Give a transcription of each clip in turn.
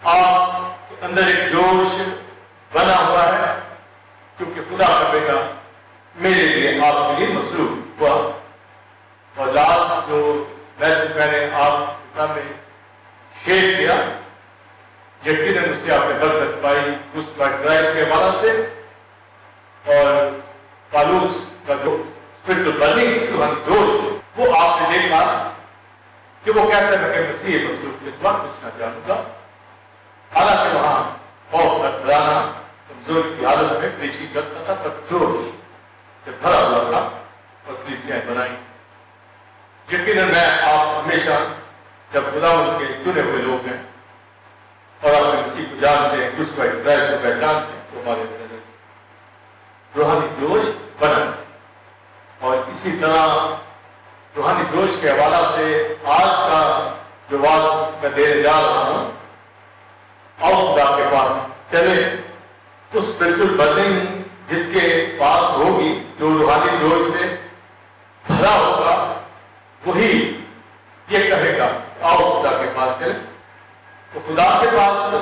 آپ کے اندر ایک جوش بنا ہوا ہے کیونکہ خدا کا بیٹا میرے لیے آپ کے لیے مصلوب ہوا. اور لاسٹ جو میسج میں نے آپ کے سامنے شیئر کیا، یقیناً اسے آپ نے برکت پائی اس کرائسٹ کے حوالے سے. اور پالوس کا جو اسپرچل برننگ روحانی جوش وہ آپ نے دیکھا کہ وہ کہتا ہے میں کہ مسیح مصلوب کے اس بات پوچھنا چاہوں گا. حالانکہ وہاں خوف کا ڈرانا کمزوری کی حالت میں پیشی کرتا تھا، پر جوش سے بھرا ہوا تھا اور کلیسیاں بنائی. یقیناً میں آپ ہمیشہ جب خدا ان کے چنے ہوئے لوگ ہیں اور آپ مسیح کو جانتے ہیں، اس کو کرائسٹ کو پہچانتے ہیں، تو ہمارے اندر روحانی جوش بنا. اور اسی طرح روحانی جوش کے حوالے سے آج کا جو بات میں دینے جا رہا ہوں، اور خدا کے پاس چلے تو اسپرچل برننگ جس کے پاس ہوگی، جو روحانی جوش سے بھرا ہوگا، وہی یہ کہے گا آؤ خدا کے پاس چلے. تو خدا کے پاس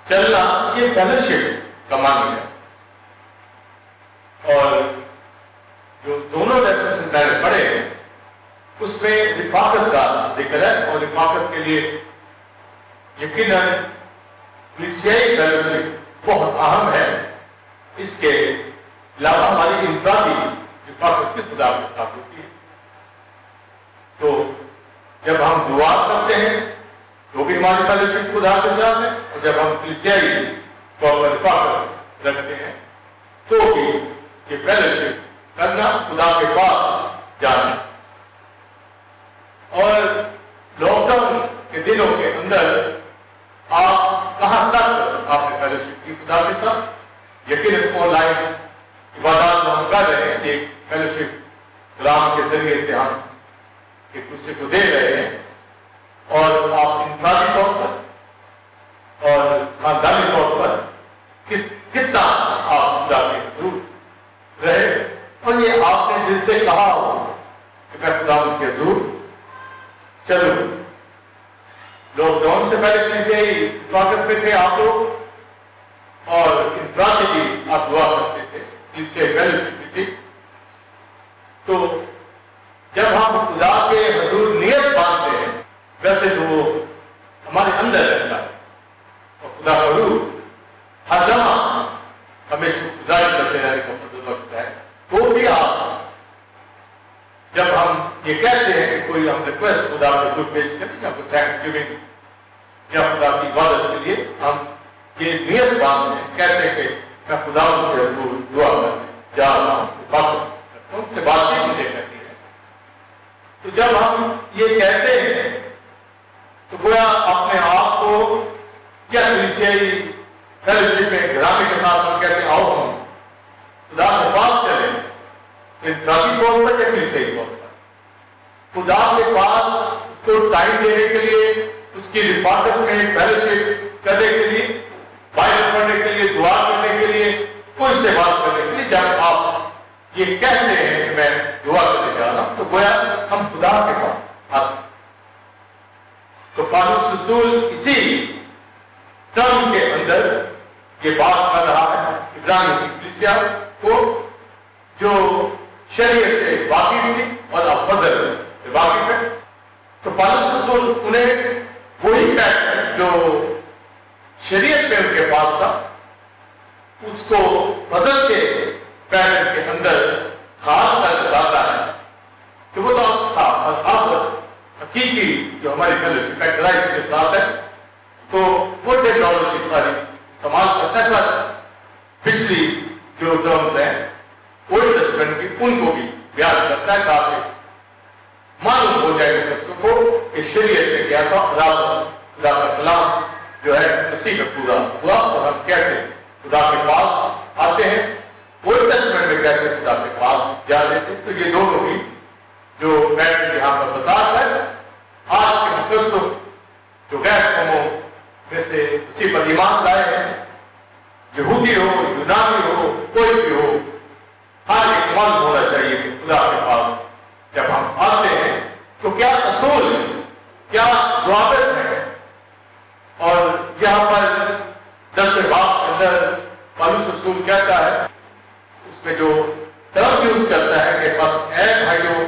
چلنا یہ فیلوشپ کا معنی ہے. اور جو دونوں ریفرنس میں نے پڑھے ہیں اس میں رفاقت کا ذکر ہے، اور رفاقت کے لیے یقیناً کلیسیائی فیلوشپ بہت اہم ہے. اس کے علاوہ ہماری انفرادی رفاقت بھی خدا کے ساتھ ہوتی ہے. تو جب ہم دعا کرتے ہیں تو بھی ہماری فیلوشپ خدا کے ساتھ ہے، اور جب ہم کلیسیائی طور پر رفاقت رکھتے ہیں تو بھی یہ فیلوشپ کرنا خدا کے پاس جانا. اور لاک ڈاؤن کے دنوں کے اندر آپ کہاں تک آپ نے فیلوشپ کی خدا کے ساتھ؟ یقیناً آن لائن عبادات ہم کر رہے ہیں، ایک فیلوشپ کلام کے ذریعے سے ہم ایک دوسرے کو دے رہے ہیں. اور آپ انفرادی طور پر اور خاندانی طور پر کتنا آپ خدا کے حضور رہے، اور یہ آپ نے دل سے کہا ہو کہ میں خدا کے حضور چلو. لاک ڈاؤن سے پہلے کلیسیائی رفاقت میں تھے آپ لوگ، اور انفرادی بھی آپ دعا کرتے تھے، کلیسیائی فیلوشپ بھی تھی. تو جب ہم خدا کے حضور نیت باندھتے ہیں، ویسے تو وہ ہمارے اندر رہتا ہے، اور خدا کا روح ہر لمحہ ہمیں گزاری کرتے رہنے کا فضل بخشتا ہے. تو بھی آپ جب ہم یہ کہتے ہیں کہ کوئی ہم ریکویسٹ خدا کے حضور پیش کریں یا کوئی تھینکس گیونگ یا خدا کی عبادت کے لیے ہم یہ نیت باندھتے ہیں، کہتے ہیں کہ میں خدا کے حضور دعا کرنے جا رہا ہوں، ان سے بات چیت مجھے کرتی ہے. تو جب ہم یہ کہتے ہیں تو گویا اپنے آپ کو کیا کلیسیائی فیلوشپ میں گرامی کے ساتھ ہم کہتے ہیں آؤ ہم خدا کے پاس چلیں، انفرادی طور پر یا کلیسیائی طور پر خدا کے پاس اس کو ٹائم دینے کے لیے، اس کی رفاقت میں فیلوشپ کرنے کے لیے، بائبل پڑھنے کے لیے، دعا کرنے کے لیے، کوئی سے بات کرنے کے لیے. جب آپ یہ کہتے ہیں کہ میں دعا کرنے جا رہا ہوں تو گویا ہم خدا کے پاس آتے ہیں. تو پالوس رسول اسی ٹرم کے اندر یہ بات کر رہا ہے ابراہیم کی کلیسیا کو جو شریعت سے واقف تھی اور اب فضل سے واقف ہے. تو پالوس رسول انہیں وہی پیٹرن جو شریعت میں ان کے پاس تھا اس کو فضل کے پیٹرن کے اندر خاص کر بتاتا ہے کہ وہ تو عکس تھا اور اب حقیقی جو ہماری فیلوشپ کرائسٹ کے ساتھ ہے. تو وہ ٹیکنالوجی ساری استعمال کرتا ہے، پر پچھلی جو ٹرمز ہیں اولڈ ٹیسٹمنٹ کی ان کو بھی بیان کرتا ہے تاکہ معلوم ہو جائے مقصد کو کہ شریعت میں کیا تھا، خدا کا کلام جو ہے مسیح میں پورا ہوا اور ہم کیسے خدا کے پاس آتے ہیں، اولڈ ٹیسٹمنٹ میں کیسے خدا کے پاس جا رہے تھے. تو یہ دونوں ہی جو پیٹرن یہاں پر بتا ہے آج کے مقصد جو غیر قوموں میں سے اسی پر ایمان لائے ہیں، یہودی ہو، یونانی ہو، کوئی بھی ہو، ہر ایک من ہونا چاہیے کہ خدا کے پاس جب ہم آتے ہیں تو کیا اصول ہے، کیا ضوابط ہے. اور یہاں پر 10 باب کے اندر پالوس رسول کہتا ہے उसमें जो टर्म यूज करता है कि बस ऐ भाइयों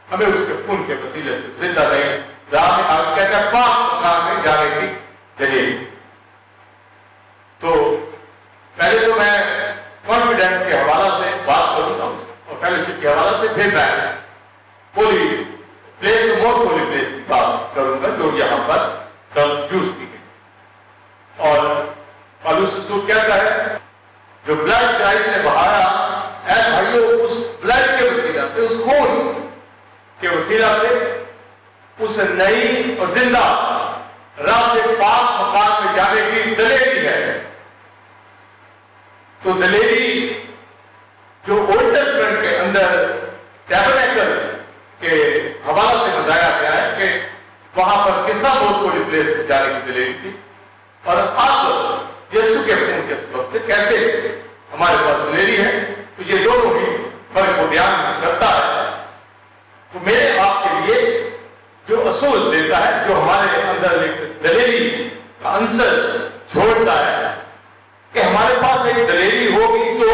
हमें उसके खून के वसीले से जिंदा रहे, राह में आगे कहता है पाक मकान में जाने की दलील। तो पहले तो मैं कॉन्फिडेंस के हवाला से बात करूंगा और फेलोशिप के हवाला से फिर मैं holy place, most holy place की बात करूंगा जो यहाँ पर टर्म्स यूज की गई। और पौलुस रसूल कहता है जो ब्लड क्राइस्ट ने बहाया, ऐ भाइयों उस ब्लड के वसीला से, उस खून के वसीला से, उस नई और जिंदा राह से पाक मकान में जाने की दलेरी है। तो दलेरी जो ओल्ड टेस्टमेंट के अंदर टैबरनेकल के हवाला से बताया गया है कि वहां पर किसका मोस्ट होली प्लेस में जाने की दलेरी थी, और अब यीशु के खून के सबब से कैसे हमारे पास दलेरी है। तो ये दोनों ही फर्क को बयान करता है। तो मेरे आपके लिए जो असूल देता है, जो हमारे अंदर एक दलेरी का अंसर छोड़ता है कि हमारे पास एक दलेरी होगी तो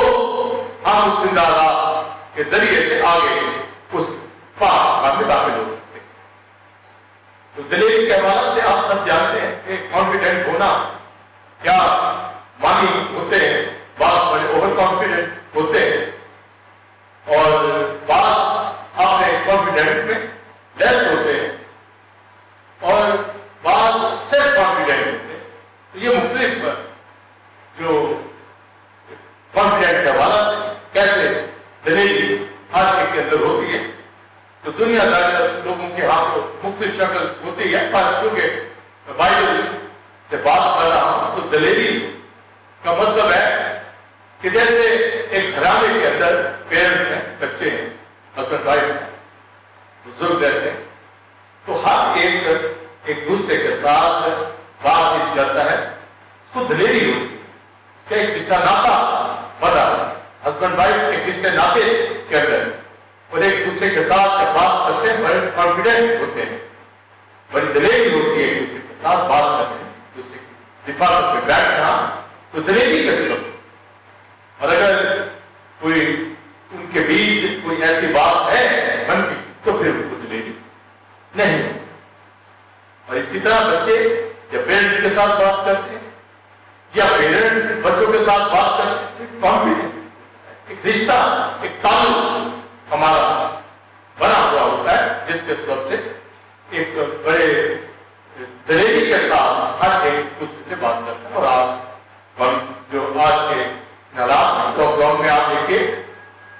हम उस जिंदा राह के जरिए से आगे उस पाक में दाखिल हो सकते हैं। तो दलेरी के हवाले से आप सब जानते हैं कि कॉन्फिडेंट होना क्या मानी होते हैं, बात बड़े ओवर कॉन्फिडेंट होते हैं और बात अपने कॉन्फिडेंट में लेस होते हैं और बात सेल्फ कॉन्फिडेंट होते हैं। तो ये मुख्तलिफ जो कॉन्फिडेंट के हवाला से कैसे दलेरी हर एक के अंदर होती है। तो दुनियादार लोगों के हाथ तो मुख्तलिफ शक्ल होती है, पर चूंकि बाइबल से बात कर रहा हूं तो दलेरी का मतलब है कि जैसे एक घराने के अंदर पेरेंट्स हैं, बच्चे हैं, हस्बैंड वाइफ हैं, बुजुर्ग रहते हैं, तो हर एक दूसरे के साथ बातचीत करता है, उसको दलेरी होती है, उसका एक रिश्ता नाता बना, हस्बैंड वाइफ एक रिश्ते नाते के अंदर और एक दूसरे के साथ जब बात करते हैं बड़े कॉन्फिडेंट होते हैं, बड़ी दलेरी होती है एक दूसरे के साथ बात करते हैं, दूसरे की हिफाजत में बैठना, तो दलेरी कैसे लगती। और अगर कोई उनके बीच कोई ऐसी बात है मनफी तो फिर उनको दलेरी नहीं। और इसी तरह बच्चे जब पेरेंट्स के साथ बात करते हैं या पेरेंट्स बच्चों के साथ बात करते हैं, कॉन्फिडेंट एक रिश्ता, एक ताल्लुक हमारा बना हुआ होता है, जिसके सबब से एक बड़े दलेरी के साथ हर एक दूसरे से बात करता है। और आप जो आज के हालात लॉकडाउन में आप देखिए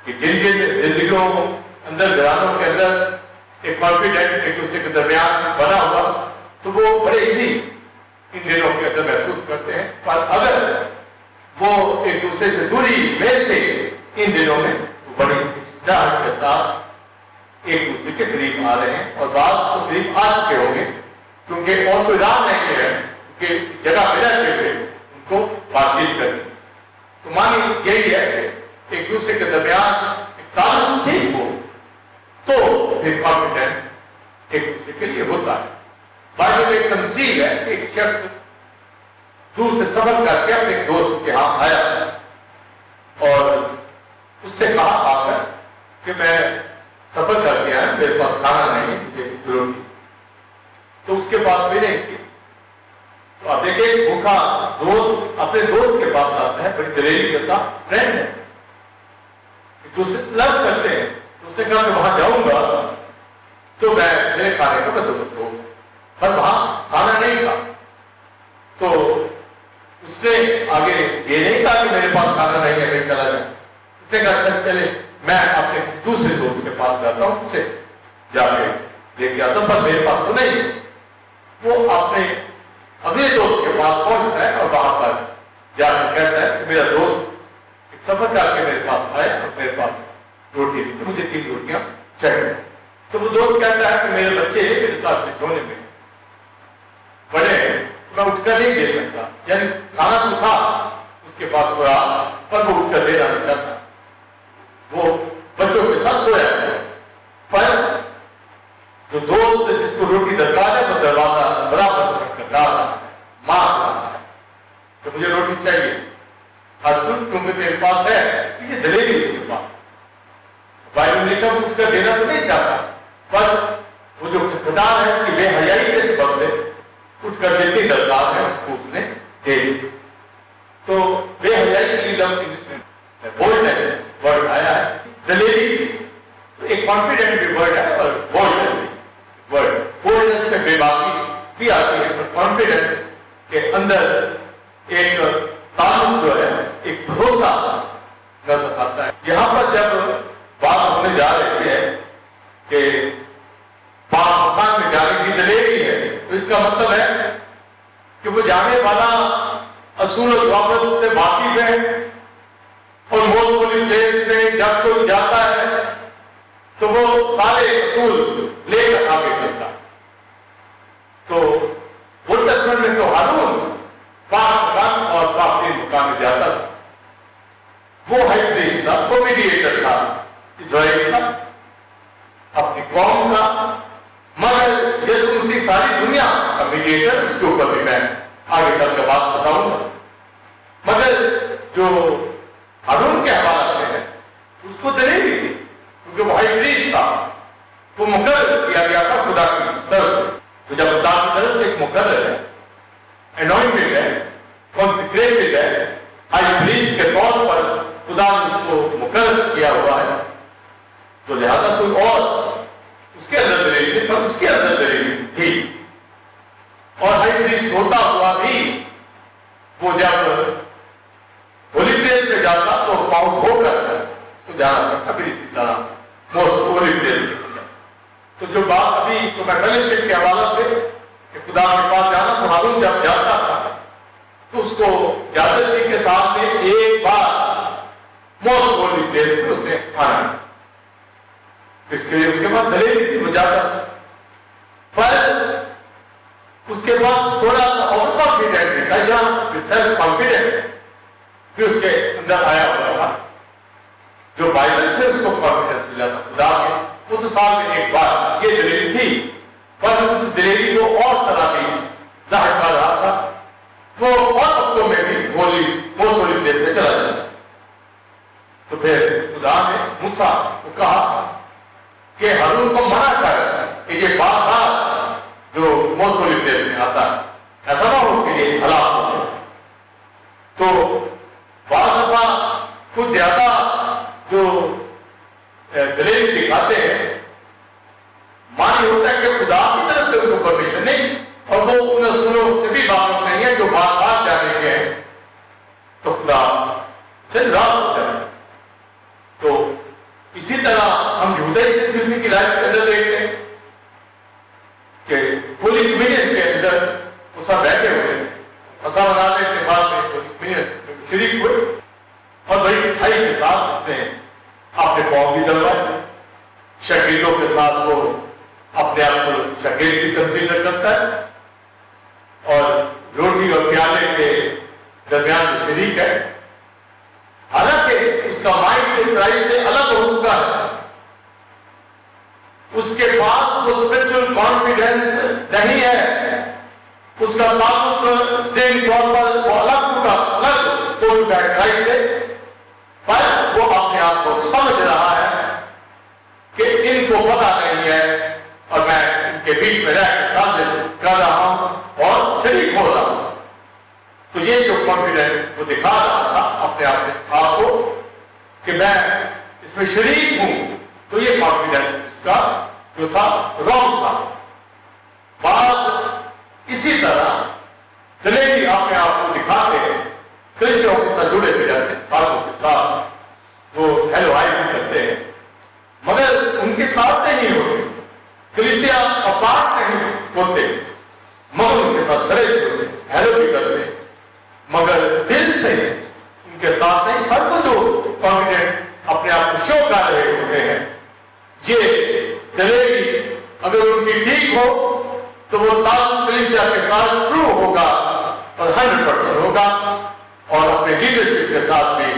कि जिन जिन जिंदगियों अंदर, घरानों के अंदर एक कॉन्फिडेंट एक दूसरे के दरमियान बना हुआ, तो वो बड़े इजी इन दिनों के अंदर महसूस करते हैं। पर अगर वो एक दूसरे से दूरी मेलते इन दिनों में, तो बड़ी हिचकिचाहट के साथ एक दूसरे के करीब आ रहे हैं और बात तो करीब आ चुके होंगे, क्योंकि और कोई राह नहीं है कि जगह मिला के उनको बातचीत करनी। तो मानिए यही है कि एक दूसरे के दरमियान एक ताल्लुक ठीक हो तो फिर कॉन्फिडेंट एक दूसरे के लिए होता है। बाइबल एक तमसील है, एक शख्स दूर से सफर करके अपने दोस्त के यहाँ आया और उससे कहा आकर कि मैं सफर करके आया, मेरे पास खाना नहीं है, मुझे रोटी। तो उसके पास भी नहीं थी। तो आप देखिए भूखा दोस्त अपने दोस्त के पास आता है, बड़ी दलेरी के साथ, फ्रेंड है, एक दूसरे से लव करते हैं। तो उसने कहा मैं वहां जाऊंगा तो मैं मेरे खाने का बंदोबस्त होगा, पर वहां खाना नहीं था। तो उससे आगे ये नहीं कहा कि मेरे पास खाना नहीं है, मैं चला जाऊं। उसने कहा अच्छा चले मैं अपने दूसरे दोस्त के पास जाता हूं, उससे जाके लेके आता हूं, पर मेरे पास तो नहीं। वो अपने अगले दोस्त के पास पहुंचता है और वहां पर जाकर कहता है कि मेरा दोस्त एक सफर करके मेरे पास आया और मेरे पास रोटी नहीं, तो मुझे 3 रोटियां चाहिए। तो वो दोस्त कहता है कि मेरे बच्चे मेरे साथ बिछोने में बड़े, मैं उठकर नहीं दे सकता, यानी खाना तो था उसके पास थोड़ा, पर वो उठकर देना नहीं चाहता। वो बच्चों के साथ सोया है, पर जो दोस्त जिसको रोटी दरकार है वो दरवाजा बराबर कर रहा है, मार रहा है तो मुझे रोटी चाहिए, और सुन क्योंकि तेरे पास है, ये दलेरी उसके بتا رہے ہیں کہ بے حیائی کے سبب سے اٹھ کر جتنی درکار ہے اس کو اس نے دے دی. تو بے حیائی کے لیے لفظ انگلش میں بولڈنس ورڈ آیا ہے. دلیری ایک کانفیڈنٹ بھی ورڈ ہے اور بولڈنس بھی ورڈ. بولڈنس میں بے باکی بھی آتی ہے پر کانفیڈنس کے اندر ایک تعلق جو ہے ایک بھروسہ نظر آتا ہے. یہاں پر جب بات ہونے جا رہی ہے کہ پاک مکان میں جانے کی دلیری ہے تو اس کا مطلب ہے کہ وہ جانے والا اصول و ضوابط سے واقف ہے اور موسٹ ہولی پلیس میں جب کوئی جاتا ہے تو وہ سارے اصول لے کر آگے چلتا. تو اولڈ ٹیسٹمنٹ میں تو ہارون پاک مکان اور پاک مکان میں جاتا تھا. وہ ہائی پریسٹ تھا, وہ میڈیٹر تھا اسرائیل کا, اپنی قوم کا. مگر یسوع مسیح ساری دنیا کا میڈیٹر, اس کے اوپر بھی میں آگے چل کے بات بتاؤں گا. مگر جو ہارون کے حوالے سے ہے اس کو دلیری تھی کیونکہ وہ ہائی پریسٹ تھا, وہ مقرر کیا گیا تھا خدا کی طرف سے. تو جب خدا کی طرف سے ایک مقرر ہے, انوائنٹڈ ہے, کانسیکریٹڈ ہے, ہائی پریسٹ کے طور پر خدا نے اس کو مقرر کیا ہوا ہے, تو لہذا کوئی اور اس کے اندر دلیری تھی, پر اس کے اندر دلیری تھی. اور ہائی پریسٹ ہوتا ہوا بھی وہ جب ہولی پلیس میں جاتا تو پاؤں دھو کر تو جانا پڑتا بھی اسی طرح موسٹ ہولی پلیس میں. تو جو بات ابھی تو میں فیلوشپ کے حوالے سے کہ خدا کے پاس جانا, تو ہارون جب جاتا تھا تو اس کو اجازت دی کے ساتھ میں ایک بار موسٹ ہولی پلیس میں اس نے آنا. اس کے لیے اس کے بعد دلیری تھی, وہ جاتا تھا. پر اس کے بعد تھوڑا سا اوور کانفیڈنٹ تھا, جہاں سیلف کانفیڈنٹ بھی اس کے اندر آیا ہوا تھا, جو بائبل سے اس کو کانفیڈنس ملا تھا خدا کے. وہ تو سال میں ایک بار یہ دلیری تھی, پر اس دلیری کو اور طرح بھی ظاہر کر رہا تھا. وہ اور وقتوں میں بھی موسٹ ہولی پلیس میں چلا جاتا. تو پھر خدا نے موسیٰ کو کہا کہ ہارون کو منع کر کہ یہ بار بار جو موسٹ ہولی پلیس میں آتا ہے ایسا نہ ہو کہ یہ ہلاک ہو جائے. تو بعض دفعہ کچھ زیادہ جو دلیری دکھاتے ہیں, مانی ہوتا ہے کہ خدا کی طرف سے ان کو پرمیشن نہیں اور وہ ان اصولوں سے بھی واقف نہیں ہے جو بار بار جانے کے ہیں, تو خدا سے ناراض ہو جائے. تو اسی طرح ہم یہودا کی لائف کے اندر دیکھتے ہیں کہ ہولی کمیونین کے اندر وہ سب بیٹھے ہوئے ہیں, ایسا بنانے کے بعد میں ہولی کمیونین شریک ہوئے اور بڑی مٹھائی کے ساتھ اس نے اپنے پاؤں بھی دلوائے. شاگردوں کے ساتھ وہ اپنے آپ کو شاگرد بھی کنسیڈر کرتا ہے اور روٹی اور پیالے کے درمیان میں شریک ہے. حالانکہ اس کا مائنڈ ٹرائی سے الگ ہو چکا ہے, اس کے پاس وہ اسپرچل کانفیڈنس نہیں ہے, اس کا تعلق ذہنی طور پر وہ الگ ہو چکا ہے ٹرائی سے. پر وہ اپنے آپ کو سمجھ رہا ہے کہ ان کو پتہ نہیں ہے اور میں ان کے بیچ میں رہ کے سامنے کر رہا ہوں اور شریک ہو رہا ہوں. تو یہ جو کانفیڈنس وہ دکھا رہا تھا اپنے آپ کو کہ میں اس میں شریک ہوں, تو یہ کانفیڈنس اس کا جو تھا رانگ تھا. بعض اسی طرح دلیری اپنے آپ کو دکھاتے ہیں, کرسچنوں کے ساتھ جڑے ہوئے جاتے ہیں, خالقوں کے ساتھ وہ ہیلو ہائی بھی کرتے ہیں, مگر ان کے ساتھ نہیں ہوتے. کلیسیا اپارٹ نہیں ہوتے, مگر ان کے ساتھ کھڑے ہوتے, ہیلو بھی کرتے, مگر دل سے ان کے ساتھ نہیں. ہر کو جو کانفیڈنٹ اپنے آپ کو شو کر رہے ہوتے ہیں, یہ دلیری اگر ان کی ٹھیک ہو تو وہ تعلق کلیسیا کے ساتھ ٹرو ہوگا اور 100% ہوگا, اور اپنے لیڈرشپ کے ساتھ بھی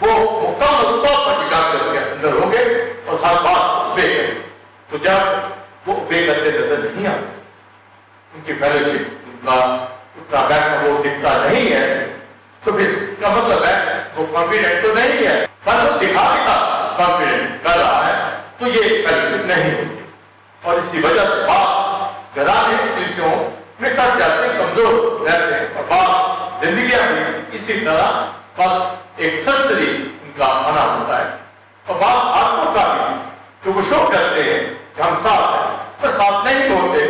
وہ مکمل طور پر نگاہ کر کے اندر ہوں گے اور ہر بات اوبے کریں. تو جب وہ اوبے کرتے نظر نہیں آتے, ان کی فیلوشپ ان کا اتنا بیٹھنا وہ دکھتا نہیں ہے, تو پھر اس کا مطلب ہے وہ کانفیڈنٹ تو نہیں ہے, پر وہ دکھانے کا کانفیڈنٹ کر رہا ہے, تو یہ فیلوشپ نہیں ہوتی. اور اس کی وجہ سے بات घराने कलीसियाओं में कट जाते हैं, कमजोर रहते हैं, और बात जिंदगियां भी इसी तरह बस एक सरसरी उनका मना होता है। और बात आत्मा का भी जो वो शो करते हैं कि हम साथ हैं, पर साथ नहीं होते,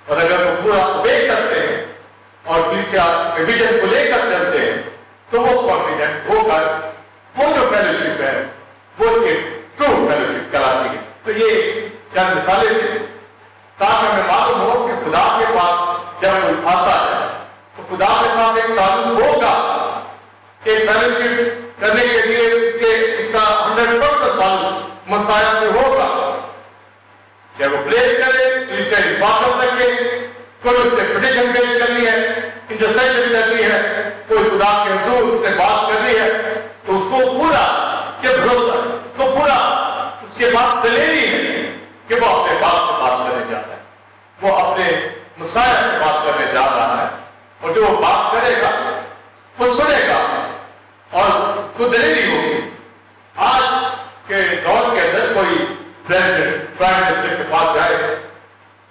और अगर वो पूरा ओबे करते हैं और कलीसिया के विजन को लेकर चलते हैं, तो वो कॉन्फिडेंट होकर वो जो फेलोशिप है वो एक ट्रू फेलोशिप कहलाती है। तो ये चंद मिसालें थी ताकि हमें मालूम हो कि खुदा के पास जब कोई आता है तो खुदा के साथ एक ताल्लुक होगा, एक फेलोशिप करने के लिए उसका 100% ताल्लुक मसाया से होगा। जब वो प्रे करे तो इसे इबादत रखे, कोई उससे पिटीशन पेश करनी है, इंटरसेशन करनी है, कोई खुदा के हुजूर उससे बात करनी है, तो उसको पूरा ये भरोसा, उसको पूरा उसके बाद दलेरी है कि वो अपने बाप से बात करने जा रहा है, वो अपने मसाया से बात करने जा रहा है, और जो वो बात करेगा वो सुनेगा और उसको दलेरी होगी। आज के दौर के अंदर कोई प्रेसिडेंट प्राइम मिनिस्टर के पास जाए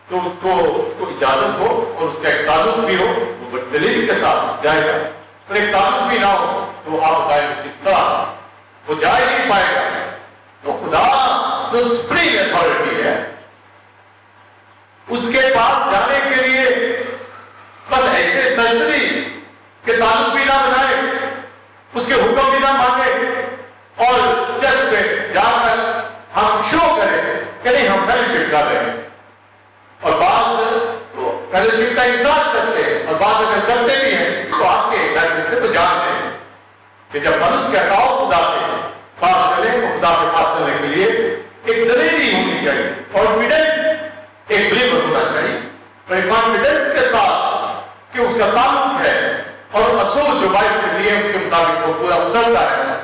तो उसको इजाजत हो और उसका एक ताल्लुक भी हो, वो दलेरी के साथ जाएगा, और एक ताल्लुक भी ना हो तो आप बताएंगे किस तरह वो जा ही नहीं पाएगा। तो खुदा जो सुप्रीम अथॉरिटी है उसके पास जाने के लिए बस ऐसे सरसरी के ताल्लुक भी ना बनाए, उसके हुक्म भी ना मांगे, और चर्च पे जाकर हम शो करें कि नहीं हम फेलोशिप कर रहे हैं, और बाद तो फेलोशिप का इंतजार करते हैं, और बाद अगर करते भी हैं तो आपके मैसेज से तो जानते हैं कि जब मनुष्य का आओ खुदा के पास चले तो खुदा के पास चलने के लिए एक दलेरी होनी चाहिए, कॉन्फिडेंट एक बिलीवर होना चाहिए, पर कॉन्फिडेंस के साथ कि उसका ताल्लुक है और असूल जो बाइबल के लिए उसके मुताबिक वो पूरा उतरता है,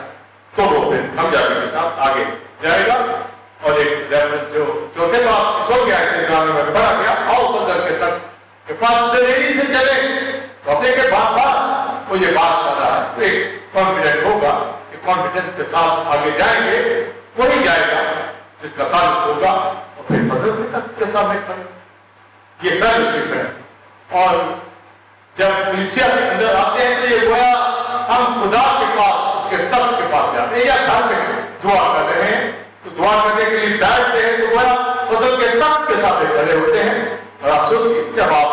तो वो फिर हम जाने के साथ आगे जाएगा। और एक रेफरेंस जो चौथे तो आप सो गया ऐसे ग्रामीण में पढ़ा गया, आओ फजल के तक के पास दलेरी से चले तो अपने के बात बात वो ये बात कर रहा है, तो एक कॉन्फिडेंट होगा, कॉन्फिडेंस के साथ आगे जाएंगे, वही जाएगा जिसका ताल्लुक होगा, और फिर फजल के सामने खड़े। ये फेलोशिप है। और जब कलीसिया के अंदर आते हैं तो ये गोया हम खुदा के पास उसके तख्त के पास जाते हैं, या घर में दुआ कर रहे हैं तो दुआ करने के लिए बैठते हैं तो गोया फजल के तख्त के साथ खड़े होते हैं। और आप सोचिए जब आप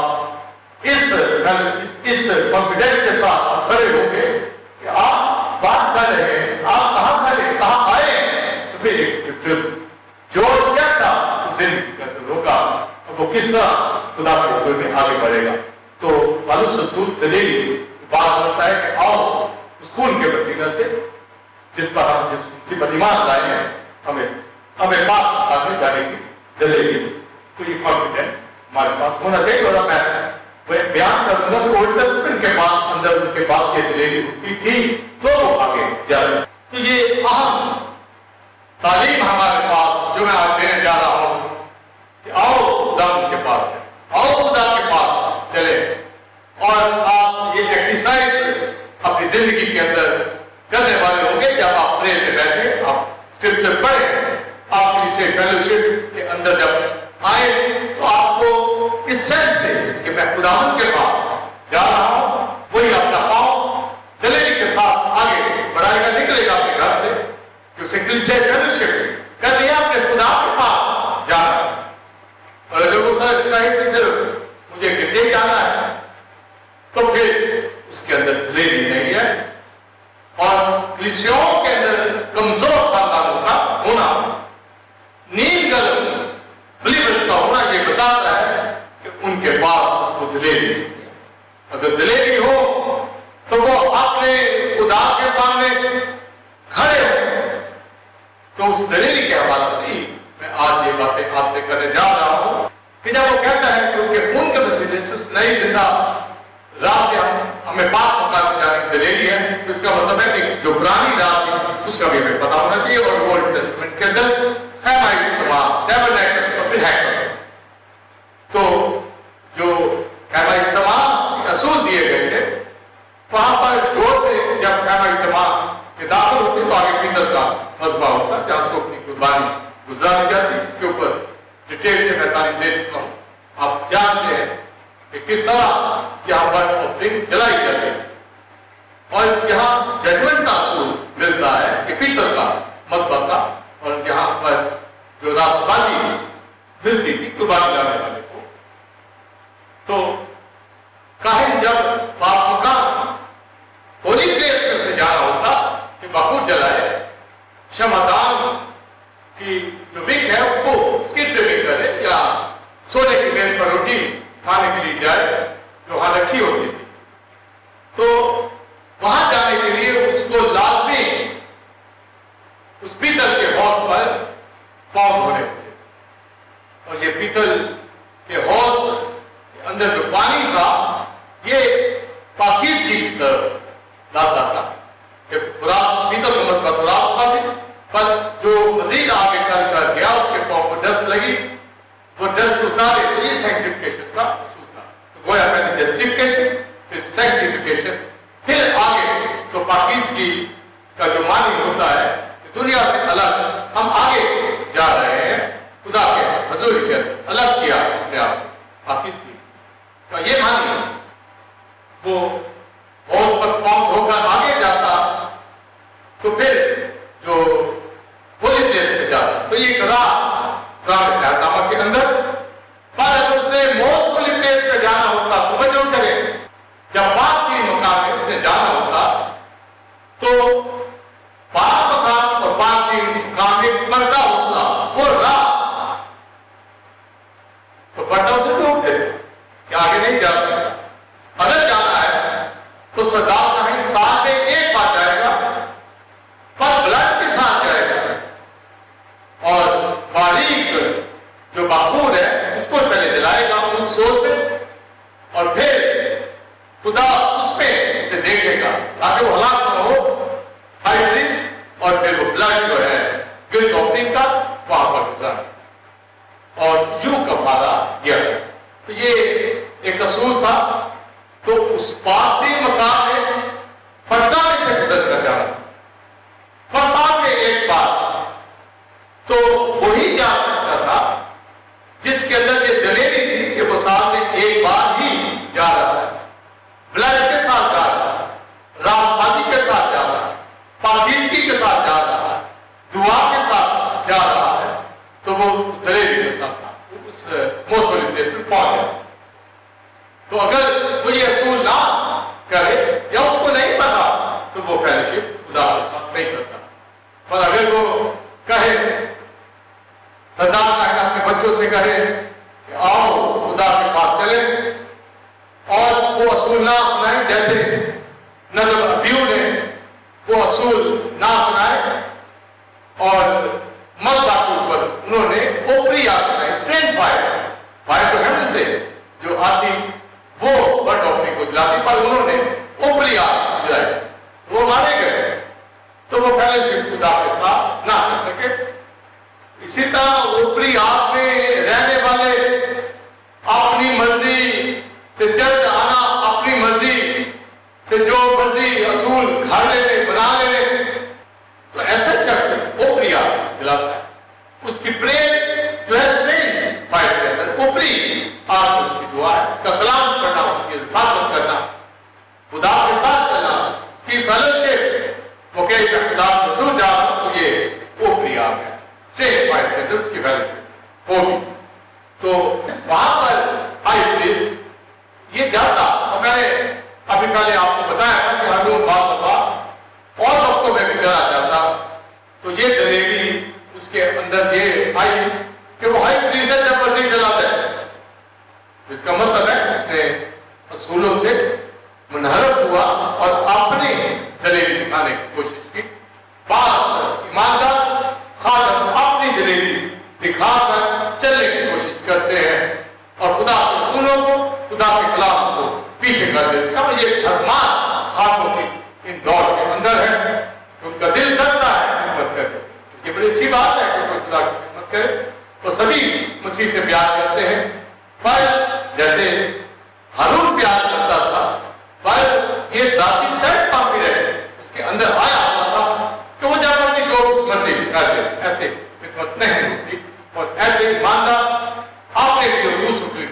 इस कॉन्फिडेंस के साथ खड़े होंगे कि आप बात कर रहे हैं, आप कहां खड़े कहां आए, तो फिर एक स्क्रिप्चर जोश कैसा जिंदगी का होगा, वो किस तरह खुदा के हुजूर में आगे बढ़ेगा। तो पौलुस रसूल दलेरी बात करता है कि आओ स्कूल के वसीला से जिस पर हम जिस पर ईमान लाए हैं हमें बात आगे जाने की दलेरी, तो ये कॉन्फिडेंट हमारे पास होना चाहिए। और मैं बयान करूंगा कि ओल्ड टेस्टमेंट के पास अंदर उनके पास ये दलेरी होती थी तो वो आगे जा रहे। तो ये अहम तालीम हमारे पास जो मैं आज देने जा रहा हूं कि आओ खुदा के पास है, आओ खुदा के पास चले, और आप ये एक्सरसाइज अपनी जिंदगी के अंदर करने वाले होंगे। जब आप प्रे पे बैठे, आप स्क्रिप्चर पढ़े, आप किसी फेलोशिप के अंदर जब आए तो आपको इस सेंस दे कि मैं खुदावंद के पास जा रहा हूं, वही अपना पांव दलेरी के साथ आगे बढ़ाएगा, निकलेगा अपने घर से कि उसे कलीसिया फेलोशिप कर लिया, अपने खुदा के पास जा रहा है। और अगर वो समझता है कि सिर्फ मुझे गिरजे जाना है तो फिर उसके अंदर दलेरी नहीं है। और कलीसियाओं के अंदर कमजोर खानदानों का होना, नींद गर्म बिलीवर्स का होना, ये बताता है कि उनके पास वो दलेरी। अगर दलेरी हो तो वो अपने खुदा के सामने खड़े हो, तो उस दलेरी के हवाले से ही मैं आज ये बातें आपसे करने जा रहा हूं कि जब वो कहता है कि उसके खून के वसीले से उस नई जिंदा रात से हमें पाक होकर जाने की दलेरी है, तो इसका मतलब है कि जो पुरानी रात थी उसका भी हमें पता होना चाहिए। और ओल्ड टेस्टमेंट के अंदर तो जो खैमा इज्तिमा असूल दिए गए थे, वहां पर डोर पे जब खैमा इज्तिमा के दाखिल होते तो आगे पीतल का मजबा होता जहां उसको अपनी कुर्बानी गुजारी जाती। इसके ऊपर डिटेल से मैं तारीफ दे चुका हूँ। آپ جانتے ہیں کہ کس طرح یہاں پر آفرنگ جلائی جاتی ہے اور یہاں ججمنٹ کا اصول ملتا ہے کہ پیتل کا مذبح کا، اور یہاں پر جو راست بازی ملتی تھی قربانی لانے والے کو. تو کاہن جب پاک مکان ہولی پلیس میں اسے جانا ہوتا کہ بخور جلائے، شمعدان کی جو وک ہے اس کو اس کی ٹریمنگ کرے یا سونے کی میز پر روٹی کھانے کے لیے جائے جو وہاں رکھی ہوتی تھی. تو وہاں جانے کے لیے اس کو لازمی اس پیتل کے حوض پر پاؤں دھونے ہوتے، اور یہ پیتل کے حوض کے اندر جو پانی تھا یہ پاکیزگی کی طرف لاتا تھا. کہ پیتل کا مذبح تو راست تھا تھی، پر جو مزید آگے چل کر گیا اس کے پاؤں کو ڈسٹ لگی، وہ ڈسٹ اتارے تو یہ سینکٹیفیکیشن کا اصول تھا. تو گویا پہلے جسٹیفیکیشن پھر سینکٹیفیکیشن پھر آگے تو پاکیزگی کا جو معنی ہوتا ہے کہ دنیا سے الگ ہم آگے جا رہے ہیں، خدا کے حضور کے الگ کیا اپنے آپ پاکیزگی کا یہ معنی ہے. وہ حوض پر پاؤں دھو کر آگے جاتا تو پھر جو ہولی پلیس میں جاتا تو یہ ایک راہ کے اندر. پر اگر اس نے موسٹ ہولی پلیس میں جانا ہوتا تو توجہ کرے، جب پاک کی مقام میں اس نے جانا ہوتا تو پاک مقام اور پاک کی مقام میں پردہ ہوتا، وہ راہ تو پردہ اسے روک دیتے کہ آگے نہیں جا سکتا. اگر جانا ہے تو سردار کہیں ساتھ میں ایک بار جائے گا پر بلڈ کے ساتھ جائے گا، اور باریک جو بخور ہے اس کو پہلے جلائے گا ان سوچ میں، اور پھر خدا اس میں اسے دیکھے گا تاکہ وہ ہلاک نہ ہو ہائی پریسٹ، اور پھر وہ بلڈ جو ہے گلٹ آفرنگ کا وہاں پر گزارا اور یوں کفارہ دیا گیا. تو یہ ایک اصول تھا. تو اس پاک مقام میں پردہ میں سے گزر کر جانا، بس آپ میں ایک بات تو وہی جا سکتا تھا جس کے اندر یہ دلیری تھی کہ وہ ساتھ میں ایک بار ہی جا رہا ہے، بلڈ کے ساتھ جا رہا ہے، راست بازی کے ساتھ جا رہا ہے، پاکیزگی کے ساتھ جا رہا ہے، دعا کے ساتھ جا رہا ہے. تو وہ دلیری کے ساتھ اس موسٹ ہولی پلیس میں پہنچ گیا. تو اگر وہ یہ اصول نہ کرے یا اس کو نہیں پتا تو وہ فیلوشپ خدا کے ساتھ نہیں کرتا. پر اگر وہ کہے، سردار اپنے بچوں سے کہے کہ آؤ خدا کے پاس چلے، اور وہ اصول نہ اپنائے جیسے نظم ابیو نے وہ اصول نہ اپنائے اور مذبح کے اوپر انہوں نے اوپری آگ بنائی، اسٹرینڈ فائر تو ہیمن سے جو آتی وہ برڈ آفرنگ کو جلاتی، پر انہوں نے اوپری آگ جلائی، وہ مارے گئے. تو وہ فیلوشپ خدا کے ساتھ نہ کر سکے. اسی طرح اوپری آگ میں رہنے والے اپنی مرضی سے چرچ آنا، اپنی مرضی سے جو مرضی اصول گھر لینے بنا لینے، تو ایسا شخص اوپری آگ جلاتا ہے. اس کی پریئر جو ہے اسٹرینج فائر کے اندر اوپری آگ، اس کی دعا ہے، اس کا کلام کرنا، اس کی حفاظت کرنا، خدا کے ساتھ کرنا، اس کی فیلوشپ وہ کہے کہ خدا سے دور جا تو یہ اوپری آگ ہے، اسٹرینج فائر کے اندر اس کی فیلوشپ ہوگی. تو وہاں پر ہائی پریسٹ یہ جاتا، اور میں نے ابھی پہلے آپ کو بتایا تھا کہ ہر روز بات دفعہ اور وقتوں میں بھی چلا جاتا. تو یہ دلیری اس کے اندر یہ آئی کہ وہ ہائی پریسٹ جب مرضی چلاتا ہے، اس کا مطلب ہے اس نے اصولوں سے منحرف ہوا اور اپنی دلیری دکھانے کی کوشش کی. بعض ایماندار خادم اپنی دلیری دکھا کر چلنے کی کوشش کرتے ہیں اور خدا کے اصولوں کو، خدا کے کلام کو پیچھے کر دیتے ہیں. اور یہ خدمات خادموں کی ان دور کے اندر ہے، ان کا دل کرتا ہے خدمت کرتے. یہ بڑی اچھی بات ہے کہ کوئی خدا کی خدمت کرے، تو سبھی مسیح سے پیار کرتے ہیں. پر جیسے ہارون پیار کرتا تھا، پر یہ ذاتی سیٹ کافی رہے اس کے اندر آیا ہوا تھا کہ وہ جب اپنی جو مرضی کر دیتے، ایسے خدمت نہیں ہوتی. اور ایسے ایماندار اپنے لیے دوسروں کے لیے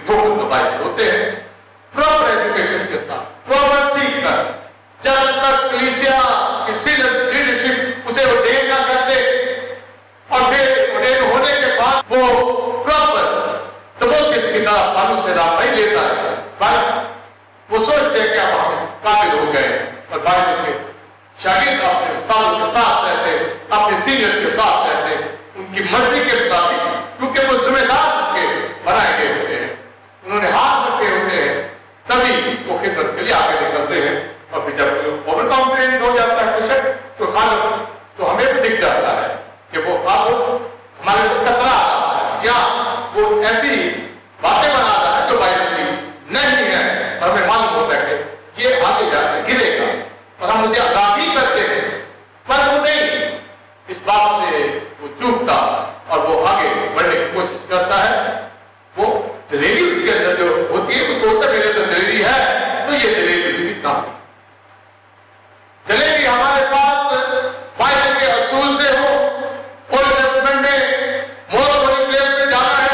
जब तक कलीसिया की सीनियर लीडरशिप उसे ऑर्डेन ना करते, और फिर ऑर्डेन होने के बाद वो प्रॉपर तबोकिस की तरह पौलुस से राह नहीं लेता है, पर वो सोचते हैं कि अब हम इस काबिल हो गए, और बाइबल के शागिर्द अपने उस्तादों के साथ रहते, अपने सीनियर के साथ रहते, उनकी मर्जी के मुताबिक, क्योंकि वो जिम्मेदार के बनाए गए होते हैं, उन्होंने हाथ रखे होते हैं, तभी वो खिदमत के लिए आगे निकलते हैं। और फिर जब ओवर कॉन्फिडेंट हो जाता है बेशक तो खालिद, तो हमें भी दिख जाता है कि वो अब हमारे से कतरा रहा है, या वो ऐसी बातें बना रहा है जो बाइबल की नहीं है, और हमें मालूम होता है कि ये आगे जाकर गिरेगा, और हम उसे आगाही करते हैं, पर वो नहीं, इस बात से वो चूकता और वो आगे बढ़ने की कोशिश करता है। वो दलेरी उसके अंदर जो होती है, वो सोचता मेरे अंदर दलेरी है, तो ये दलेरी उसकी सामने दलेरी हमारे पास बाइबल के असूल से हो। ओल्ड टेस्टमेंट में मोस्ट होली प्लेस में जाना है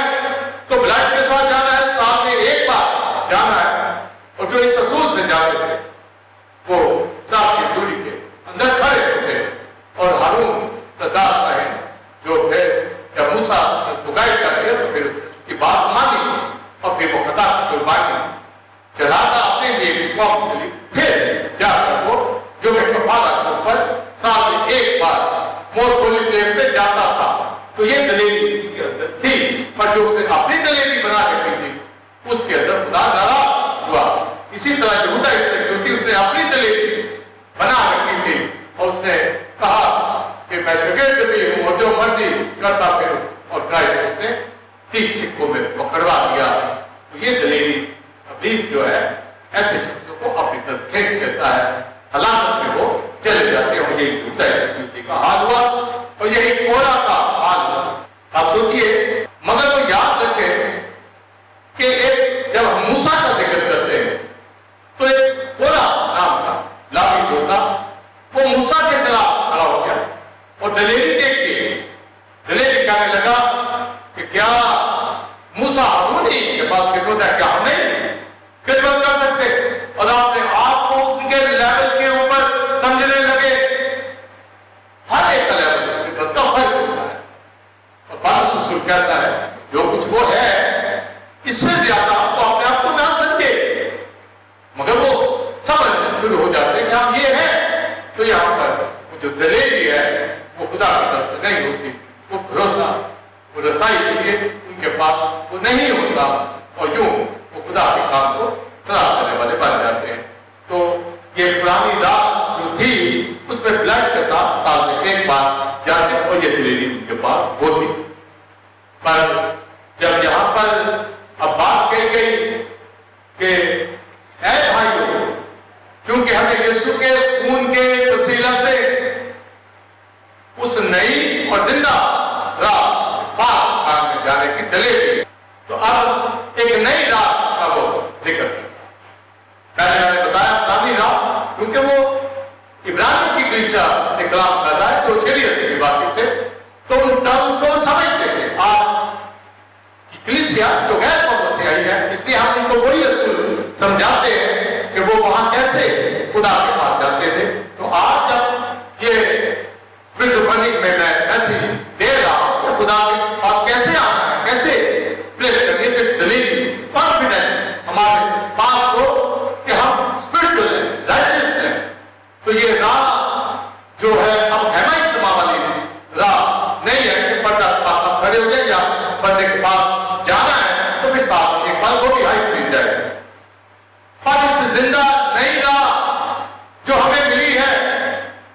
तो ब्लड के साथ जाना है, साल में एक बार जाना है, और जो इस असूल से जाते थे वो ताब की सूरी के अंदर खड़े होते, और हारून सरदार है जो फिर जब मूसा उसको गाइड कर दिया तो फिर उसकी बात मानी, और फिर वो खता की कुर्बानी चढ़ाता अपने लिए कौम के लिए, फिर जाकर वो जो मैं कफारा के ऊपर साल में एक बार मोस्ट होली प्लेस में जाता था। तो ये दलेरी उसके अंदर थी, पर जो उसने अपनी दलेरी बना रखी थी उसके अंदर खुदा नाराज हुआ। इसी तरह यहूदा इसराइली उसने अपनी दलेरी बना रखी थी, और उसने कहा कि मैं शागिर्द भी हूं और जो मर्जी करता फिरूं, और क्राइस्ट उसने 30 सिक्कों में पकड़वा दिया। तो ये दलेरी इब्लीस जो है ऐसे शख्सों को अपनी तरफ खींच लेता है, हलाकत में वो चले जाते हैं। यही यहूदा इसराइली का हाल हुआ, और यही कोरा का हाल हुआ। आप सोचिए, मगर वो याद रखे कि एक जब हम मूसा का जिक्र करते हैं तो एक कोरा नाम का लावी जो था वो मूसा के खिलाफ खड़ा हो गया, और दलेरी देखिए, दलेरी कहने लगा कि क्या मूसा हारून ही के पास खिदमत है, क्या हम नहीं खिदमत कर सकते? और आपने आप को उनके लेवल के ऊपर समझने लगे। हर एक का लेवल खिदमत का फर्क होता है, और पौलुस रसूल कहता है जो कुछ वो है इससे ज्यादा आप तो अपने आप को ना समझे, मगर वो समझ शुरू हो जाते हैं कि हम ये हैं। तो यहाँ पर जो दलेरी है वो खुदा की तरफ से नहीं होती, वो भरोसा, वो रसाई के लिए उनके पास वो नहीं होता, और यूं वो खुदा के काम को खराब करने वाले बन जाते हैं। तो ये पुरानी रात जो थी उसमें ब्लड के साथ साल में एक बार जाते, और ये दलेरी उनके पास होती। पर जब यहाँ पर अब बात कही गई कि ऐ भाइयों, क्योंकि हमें यीशु के खून के वसीला से उस नई और जिंदा राह पार में जाने की दलेरी, तो अब एक नई राह का वो जिक्र करता। पहले मैंने बताया पुरानी राह, क्योंकि वो इब्राहिम की कलीसिया से कलाम कर रहा है जो शरीयत की बातें थे, तो उन टर्म्स को समझते थे। आज की कलीसिया जो गैर कौम से आई है, इसलिए हम उनको वही असूल समझाते हैं कि वो वहां कैसे खुदा के पास जाते थे। तो आज जब ये स्पिरिचुअल रनिंग में मैं ऐसी दे रहा हूं तो खुदा के पास कैसे आना है, कैसे प्रेस करनी है, दलील कॉन्फिडेंस हमारे पास हो कि हम स्पिरिचुअल हैं, राइटियस हैं। तो ये राह जो है अब हैमा इज्तिमा वाली राह नहीं है कि पर्दा के पास आप खड़े हो जाए या पर्दे के पास जाना है तो फिर साथ एक बार वो भी हाई प्रीच जाए। पर इस जिंदा नई राह जो हमें मिली है,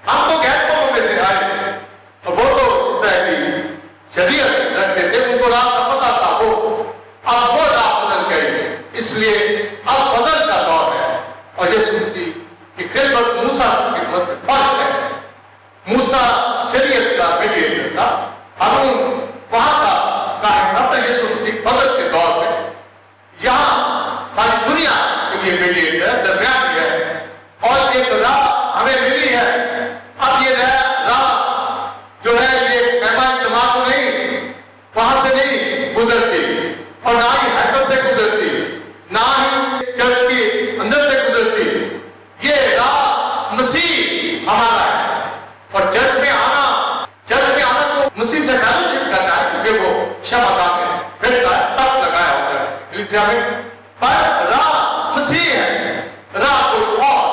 हम तो गैर कौमों में से आए, तो वो तो इसराइली शरीयत रखते थे, उनको राह का पता था, वो अब वो राह बदल गई। इसलिए अब फजल का दौर है, और यीशु मसीह की खिदमत मूसा की खिदमत से फर्क है। मूसा शरीयत का मीडिएटर था, हारून वहां का काहिन था, पर यीशु मसीह फजल के दौर में यहाँ सारी दुनिया के लिए मीडिएटर है, दरमियान है, और एक राह हमें मिली है। अब ये राह जो है ये मेहमान जमात को नहीं, वहां से नहीं गुजरती, और ना ही हैकल से गुजरती, ना ही चर्च के अंदर से गुजरती। ये राह क्षमता में फिरता है, तक लगाया होता है कलीसिया में, पर राह मसीह है, राह कोई और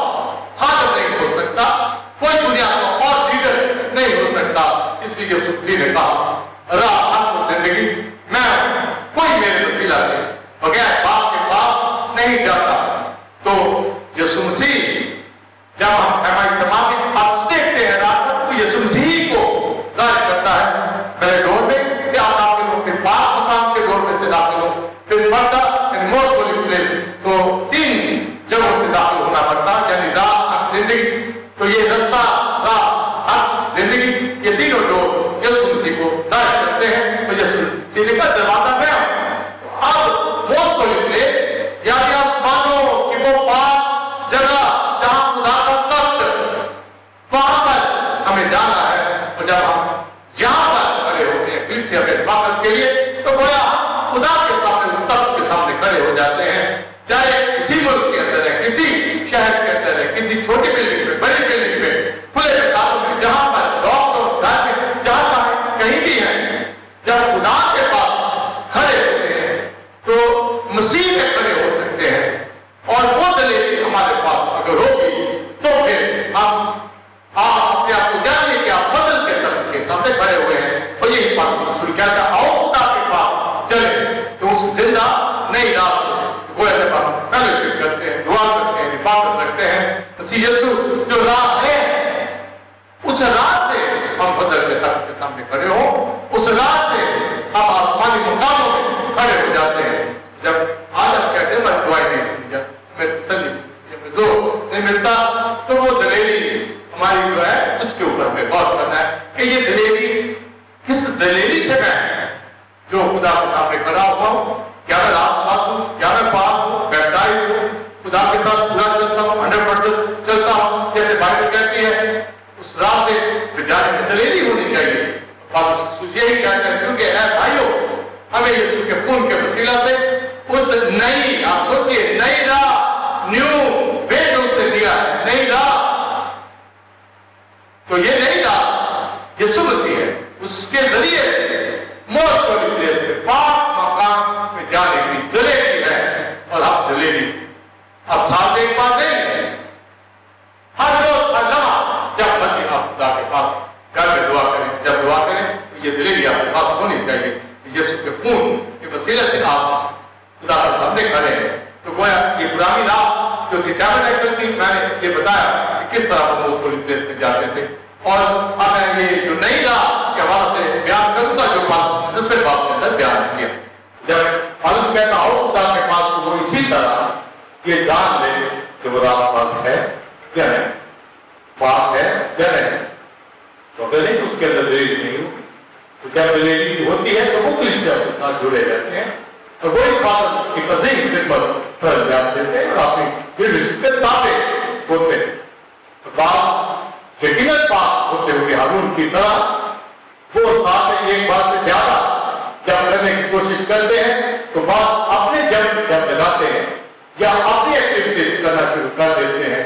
खादम नहीं हो सकता, कोई दुनिया का और लीडर नहीं हो सकता। इसलिए यीशु मसीह ने कहा राह हक जिंदगी मैं, कोई मेरे वसीला के बगैर बाप के पास नहीं जाता। तो यीशु मसीह जब हम देखते हैं रात को यीशु मसीह को जाहिर करता है, पहले डोर में से आप दाखिल हो, फिर पास मकाम के डोर में से दाखिल हो, फिर पर्दा यानी मोस्ट होली प्लेस, तो 3 जगहों से दाखिल होना पड़ता है, यानी राह हक जिंदगी। तो ये रास्ता राह हक जिंदगी, ये तीनों डोर यीशु मसीह को जाहिर करते हैं। तो यीशु मसीह का दरवाजा मैं हूं। अब मोस्ट होली प्लेस यानी आसमानों की वो पाक जगह जहां खुदा का तख्त, वहां पर हमें जाना है। और जब हम यहां पर खड़े होते हैं कलीसिया में स्वागत के लिए, तो गोया खुदा के सामने, उस तख्त के सामने खड़े हो जाते हैं। चाहे किसी मुल्क के अंदर है, किसी शहर के अंदर है, किसी छोटी बिल्डिंग में, बड़ी बिल्डिंग में, खुले मैदानों में, जहां पर लॉकडाउन घर में, जहां चाहे कहीं भी है, जब खुदा के पास खड़े होते हैं तो मसीह में खड़े हो सकते हैं। और वो दलील हमारे पास अगर होगी तो फिर हम अपने आप को जानिए कि आप बदल के तख्त के सामने खड़े हुए हैं। और यही बात रसूल कहता है, आओ खुदा के पास चले, तो उस जिंदा नई रात को जब हम फेलोशिप करते हैं, दुआ करते हैं, हिफाजत रखते हैं, मसीह यीशु जो राह है, उस राह से हम फजल के तख्त के सामने खड़े हो, उस राह से हम आसमानी मुकामों में खड़े हो जाते हैं। जब आज हम कहते हैं मैं दुआई नहीं सुनी, जब मैं तसल्ली जोर नहीं मिलता, तो वो दलेरी हमारी जो है उसके ऊपर हमें गौर करना है कि ये दलेरी किस दलेरी से मैं जो खुदा के सामने खड़ा हुआ हूं, क्या मैं रात हूं, क्या मैं पाक हूं, बैप्टाइज हूं, खुदा के साथ पूरा चलता हूं, 100% चलता हूं जैसे बाइबल कहती है। उस राह से जाने में दलेरी होनी चाहिए। यही कहते हैं क्योंकि है भाइयों, हमें यीशु के खून के वसीला से उस नई, आप सोचिए नई राह, न्यू वे जो उसने दिया है, नई राह, तो ये नई राह यीशु मसीह है, उसके जरिए मोस्ट होली प्लेस पे पाक मकाम में जाने की दलेरी है। और आप दलेरी अब साल में एक बार नहीं, हर रोज हर लम्हा जब मसीह आप खुदा के पास घर में दुआ करें, जब दुआ करें तो ये दलेरी आपके पास होनी चाहिए। यीशु के खून के वसीले से आप खुदा के सामने खड़े हैं। तो गोया ये पुरानी राह जो थी टैबरनेकल की, मैंने ये बताया कि किस तरह वो मोस्ट होली प्लेस में जाते थे। और अब मैं ये जो नई राह के हवाले से बयान करूंगा जो बात दूसरे बात के अंदर बयान किया। जब पौलुस कहता हो खुदा के पास, तो वो इसी तरह ये जान ले कि वो राह पाक है क्या है, पाक है क्या नहीं। तो अगर नहीं तो उसके अंदर दलेरी नहीं हो, तो क्या दलेरी होती है तो वो कलीसिया के साथ जुड़े रहते हैं और वही बात की अजीम खिदमत फर्ज बयान देते हैं और अपनी फिर ताबे होते हैं। तो बात यकीनन बात होते हुए हारून की तरह वो साथ में एक बात से ज्यादा जब करने की कोशिश करते हैं, तो बात अपने जब लगाते हैं या अपनी एक्टिविटीज करना शुरू कर देते हैं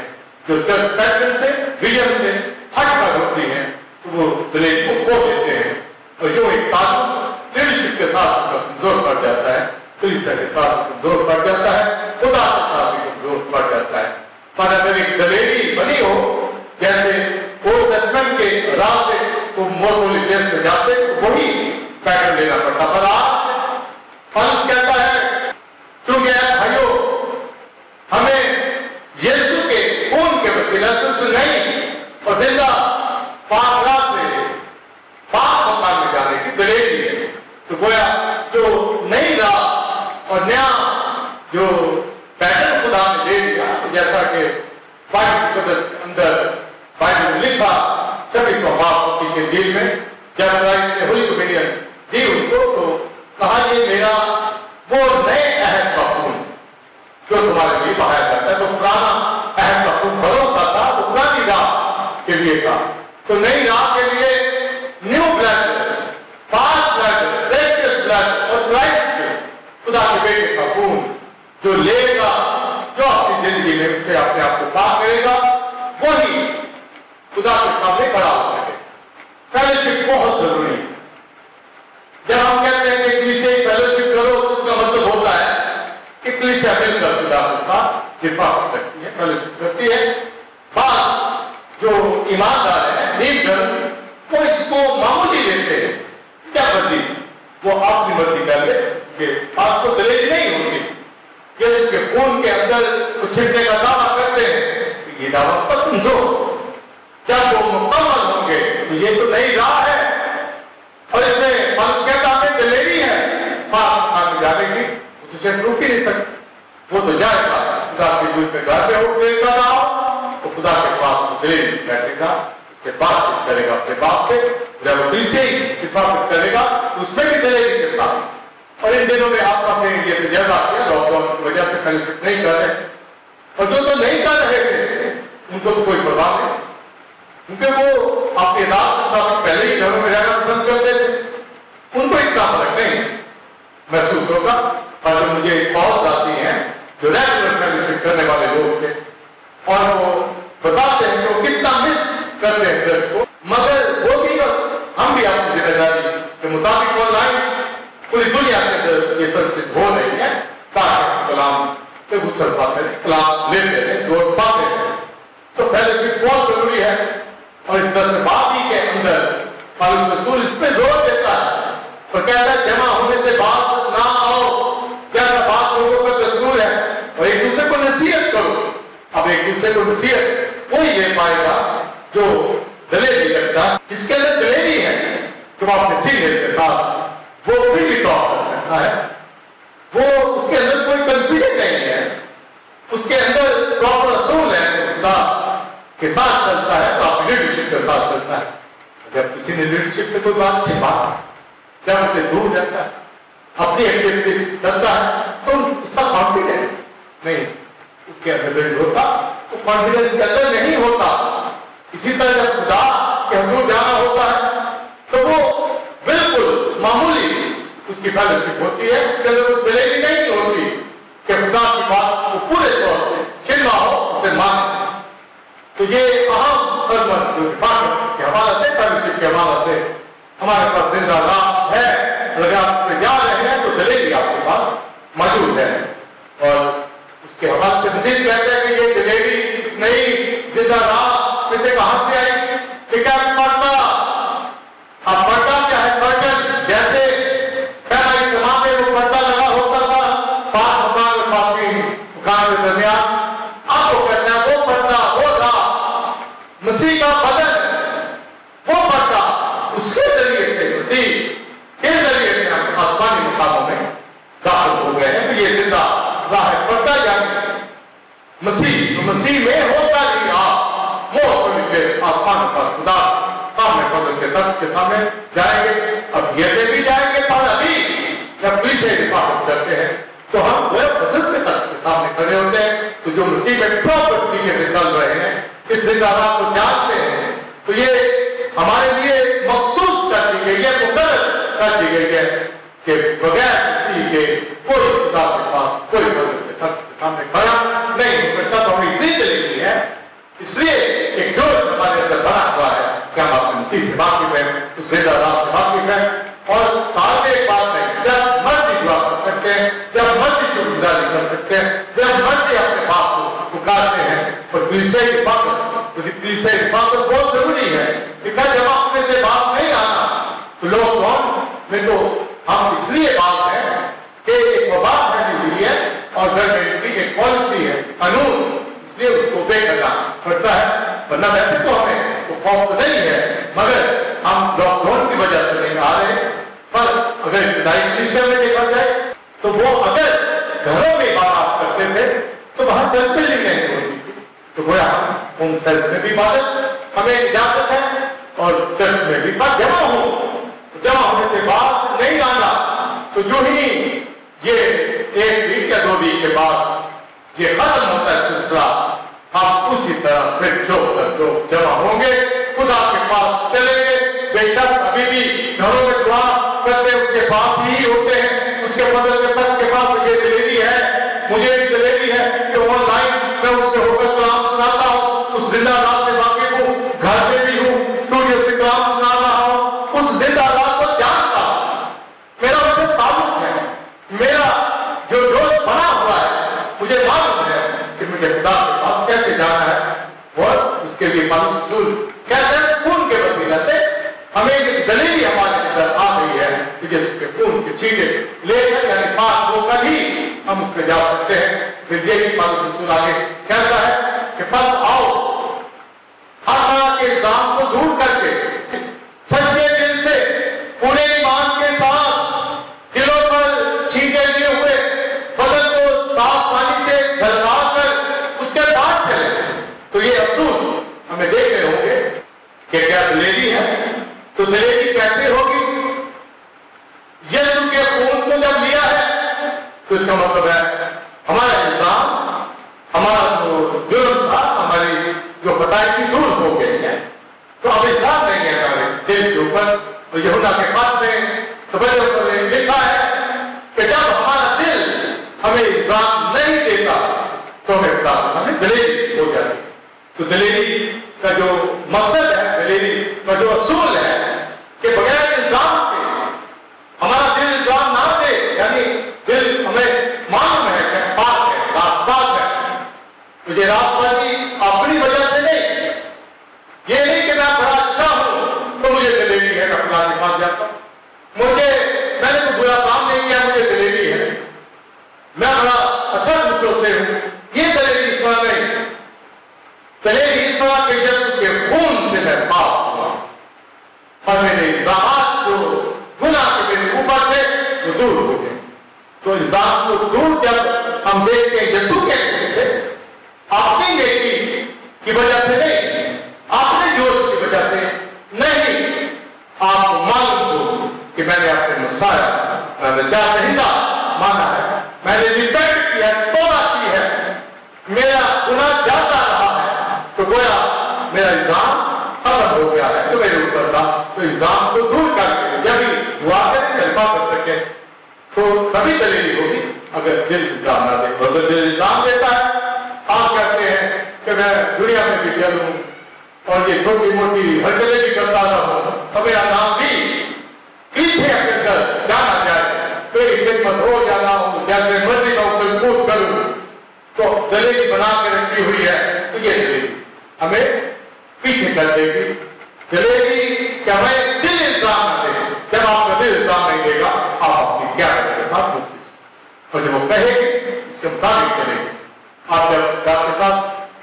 जो चर्च पैटर्न से, विजन से हटकर होती हैं, तो वो दलेरी को खो देते हैं। और जो एक ताल्लुक लीडरशिप के साथ कमजोर पड़ जाता है, कलीसिया के साथ कमजोर पड़ जाता है, खुदा के साथ भी कमजोर पड़ जाता है। पर अगर एक दलेरी बनी हो, जैसे ओल्ड टेस्टमेंट के राह से तो मोस्ट होली प्लेस में जाते, तो वही पैटर्न लेना पड़ता। पर आज पौलुस कहता है क्योंकि भाइयों हमें यीशु के खून के वसीले से उस नई और जिंदा पाक राह से पाक मकान में जाने की दलेरी है। तो गोया जो नई राह और नया जो पैटर्न खुदा ने दे दिया, जैसा कि बाइबल के अंदर बाइबल लिखा 26वां बाब के जेल में जब ने होली कम्युनियन दी उनको, तो कहा ये मेरा वो नए अहद का खून जो तुम्हारे लिए बहाया जाता है। तो पुराना अहद का खून भरों का था, तो पुरानी राह के लिए था, तो नई राह के लिए न्यू ब्लड, पाक ब्लड, प्रेशियस ब्लड और क्राइस्ट खुदा के बेटे का खून जो लेगा, जो अपनी जिंदगी में उससे अपने आप को पाक करेगा, वही खुदा के सामने खड़ा हो सके। फेलोशिप बहुत जरूरी है। जब हम कहते हैं कि कलीसिया मिलकर खुदा के साथ हिफाजत करती है, फेलोशिप करती है। बात जो ईमानदार है, नीमकर, वो इसको मामूली लेते हैं। क्या मर्जी, वो अपनी मर्जी कर ले, कि आपको दलेरी नहीं होती कि उसके खून के अंदर कुछ छिड़कने का दावा करते हैं। ये दावा पर तुम जो जब वो मुकम्मल होंगे तो ये तो नई राह है, और इसमें मनुष्य कहता है दलेरी है, पाप खाने जाने की तुझे रोक ही नहीं सकते। वो तो जाएगा खुदा के दूत में घर पे उठेगा ना, तो खुदा के पास दलेरी बैठेगा, उससे बातचीत करेगा अपने बाप से, जब वो दिल से ही हिफाजत करेगा उसमें भी दलेरी के साथ। और इन दिनों में आप सबने ये तजर्बा किया, लॉकडाउन की वजह से फेलोशिप नहीं कर रहे, और जो तो नहीं कर रहे थे उनको तो कोई परवाह नहीं, क्योंकि वो आपके रात पहले ही घरों में रहना पसंद करते थे, उनको इतना फर्क नहीं महसूस होगा। और जो मुझे कॉल्स आती हैं जो रेगुलर फेलोशिप करने वाले लोग थे, और वो बताते हैं कि वो कितना मिस करते हैं चर्च को, मगर वो भी हम भी अपनी जिम्मेदारी के मुताबिक ऑनलाइन पूरी दुनिया के अंदर ये सर्विस हो रही है, ताकि कलाम पे गुस्सा पाते हैं, कलाम लेते हैं, जोर पाते हैं। तो फेलोशिप बहुत जरूरी है, और इस दस्तबाजी के अंदर पौलुस रसूल इस पे जोर देता है और कहता है जमा होने से बात ना आओ, जैसा बात लोगों का दस्तूर है, और एक दूसरे को नसीहत करो। अब एक दूसरे को नसीहत कोई दे पाएगा जो दलेरी करता है, जिसके अंदर दलेरी है कि वो अपने सीनियर के साथ वो भी टॉक कर सकता है, वो उसके अंदर कोई कंफ्यूजन नहीं है, उसके अंदर प्रॉपर असूल है, खुदा के साथ चलता है, तो आप लीडरशिप के साथ चलता है। जब किसी ने लीडरशिप से कोई बात छिपा, जब उसे दूर रहता है, अपनी एक्टिविटीज करता है, तो उसका कॉन्फिडेंस नहीं उसके अंदर बिल्ड होता, तो कॉन्फिडेंस के अंदर नहीं होता। इसी तरह जब खुदा के हुजूर जाना होता है तो वो बिल्कुल मामूली उसकी फेलोशिप होती है, उसके अंदर वो दलेरी नहीं होती कि खुदा की बात को पूरे तौर से छिलना हो, उसे माने। तो ये अहम सरमन जो हिफाजत के हवाले से, फेलोशिप के हवाले से हमारे पास जिंदा राह है, अगर आप उसमें जा रहे हैं तो दलेरी आपके पास मौजूद है। और उसके हवाले से मजीद कहते हैं कि ये दलेरी उस नई जिंदा राह में से कहां से आई, कि क्या पढ़ता, अब पढ़ता क्या है, पर्दन जैसे पहला इज्तिमा में वो पर्दा लगा होता था पाक मकान और पाकी मकान के दरमियान, अब वो कहते हैं वो पर्दा वो था मसीह का बदन, वो पर्दा उसके जरिए से मसीह के जरिए से हम आसमानी मुकामों में दाखिल हो गए हैं। तो ये जिंदा राह है, पर्दा यानी मसीह, तो मसीह में होता नहीं आप आसमान पर खुदा सामने फजल के तख्त के सामने जाएंगे, अब ये भी जाएंगे, पर अभी जब पीछे हिफाजत करते हैं तो हम फजल के तख्त के सामने खड़े होते हैं। तो जो मसीह में प्रॉपर तरीके से चल रहे हैं, इस जिंदा को जानते हैं, तो ये हमारे लिए मखसूस कर दी गई है, मुकर्रर कर दी गई है कि बगैर मसीह के कोई खुदा के पास कोई फजल के तख्त के सामने खड़ा नहीं हो सकता। तो हमें इसलिए चलेगी है, इसलिए एक जोश हमारे अंदर बना हुआ है कि हम अपने मसीह से वाकिफ हैं, उस जिंदा राह से वाकिफ हैं, और साथ में एक बात है, जब मर्जी दुआ कर सकते हैं, जब मर्जी शुक्रगुजारी कर सकते हैं, जब मर्जी अपने बाप को पुकारते हैं, और कलीसिया की हिफाजत बहुत जरूरी है। लिखा जब अपने से बात नहीं आना तो लॉकडाउन में तो हम इसलिए बात है कि एक वबा फैली हुई है और गवर्नमेंट की एक पॉलिसी है, कानून, इसलिए उसको पे करना पड़ता है, वरना वैसे तो हमें तो खौफ तो नहीं है, मगर हम लॉकडाउन की वजह से नहीं आ रहे। पर अगर इब्तिदाई कलीसिया में देखा जाए तो वो अगर घरों में इबादत करते थे तो वहां चलते नहीं होती थी, तो गोया उन सेल्स में भी इबादत हमें इजाजत है और चर्च में भी, पर जमा होने से बात नहीं आना, तो जो ही ये एक वीक या 2 वीक के बाद ये खत्म होता है सिलसिला, हम उसी तरह फिर जो जमा होंगे, खुदा के पास चलेंगे। बेशक अभी भी घरों में दुआ करते उसके पास ही होते हैं, उसके बदल के तक के पास ये दलेरी है, मुझे भी दलेरी है कि ऑनलाइन मैं उससे होकर कलाम सुनाता हूँ, उस जिंदा राह से वाकिफ हूँ, घर में भी हूँ, स्टूडियो से कलाम सुना रहा हूँ, उस जिंदा राह को जानता हूँ, मेरा उससे ताल्लुक है, मेरा जो जोश बना हुआ है छींटे लेकर यानी पाक होकर ही हम उसमें जा सकते हैं। फिर ये भी पौलुस रसूल आगे कहता है कि बस आओ हर तरह के इल्जाम को दूर करके सच्चे दिल से पूरे ईमान के साथ दिलों पर छींटे लिए हुए बदन को साफ पानी से धलवा कर उसके बाद चले। तो ये असूल हमें देख रहे होंगे कि क्या दलेरी है, तो दलेरी कैसे होगी? यीशु के खून को जब लिया है तो इसका मतलब है हमारा इल्जाम, हमारा जो जुर्म था, हमारी जो खताएं थी दूर हो गई है। तो अब इल्जाम नहीं है हमारे दिल के ऊपर। यूहन्ना के खत में तो लिखा है कि जब हमारा दिल हमें इल्जाम नहीं देता तो हमें दलेरी हो जाती। तो दलेरी का जो मकसद है, दलेरी का जो असूल है कि बगैर इल्जाम के हमारा दिल इल्जाम ना दे, यानी दिल हमें मालूम है कि पाक है, रास्तबाज है। मुझे रास्तबाजी अपनी वजह से नहीं, ये नहीं कि मैं बड़ा अच्छा हूं तो मुझे दलेरी है, मैं फलां के पास जाता हूं, मैंने तो बुरा काम नहीं किया, मुझे दलेरी है, मैं बड़ा अच्छा दूसरों से हूं, ये दलेरी इस तरह नहीं। दलेरी इस तरह के यीशु के खून से मैं पाक हुआ और मेरे इल्जाम जो गुनाह के मेरे ऊपर थे वो दूर हो गए। तो इल्जाम को दूर जब हम देखते हैं यीशु के खून से, अपनी नेकी की वजह से नहीं, अपने जोश की वजह से नहीं, आपको मालूम हो कि मैंने अपने मसाया, मैंने जाहिदा माना है, मैंने रिपेंट किया, तौबा की है, मेरा गुनाह जाता रहा है, तो गोया मेरा इल्जाम खत्म हो गया है तो मेरे ऊपर था। तो इल्जाम को दूर करके जब भी वाकई तलबा कर सके तो कभी दलेरी होगी अगर दिल इल्जाम ना दे। अगर दिल इल्जाम देता है, आप कहते हैं कि मैं दुनिया में भी चलूं और ये छोटी मोटी हरकतें भी करता रहूं तो मेरा नाम भी पीछे अंदर जाना जाए, मेरी खिदमत हो जाना हो, जैसे मर्जी का उसे कूद करूं, तो दलेरी बना के रखी हुई है। तो ये दलेरी हमें पीछे कर देगी। दलेरी क्या हमें दिल इल्जाम न दे, जब आपका दिल इल्जाम नहीं देगा आप अपनी ज्ञान के साथ मुक्त, और जब वो कहेगी उसके मुताबिक चलेगी। आप जब ज्ञान के साथ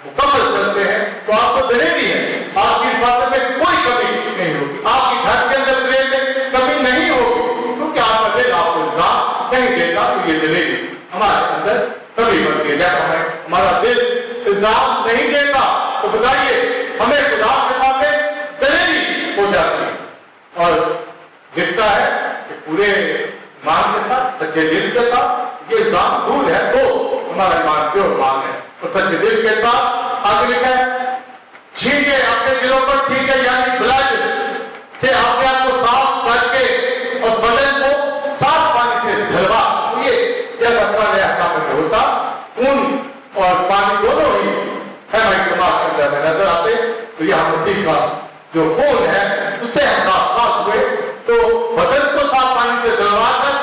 मुकम्मल चलते हैं तो आपको दलेरी है, आपकी इबादत में कोई कमी नहीं होगी, आपकी घर के अंदर प्रेम में कमी नहीं होगी, क्योंकि आपका दिल आपको इल्जाम नहीं देता। तो ये दलेरी हमारे अंदर कभी बनती है। जब हमें हमारा दिल इल्जाम नहीं देता तो बताइए हमें खुदा के सामने दलेरी हो जाती है। और दिखता है कि पूरे ईमान के साथ, सच्चे दिल के साथ ये इल्जाम दूर है तो हमारा ईमान प्योर ईमान है। और सच्चे दिल के साथ आगे लिखा है छींटे अपने दिलों पर, छींटे यानी ब्लड से अपने आप को साफ करके और बदन को साफ पानी से धलवा। ये जैसा होता खून और पानी दोनों ही नजर आते। तो यह मसीह का जो खून है उससे हम नापाक हुए, तो बदन को साफ पानी से धलवाकर,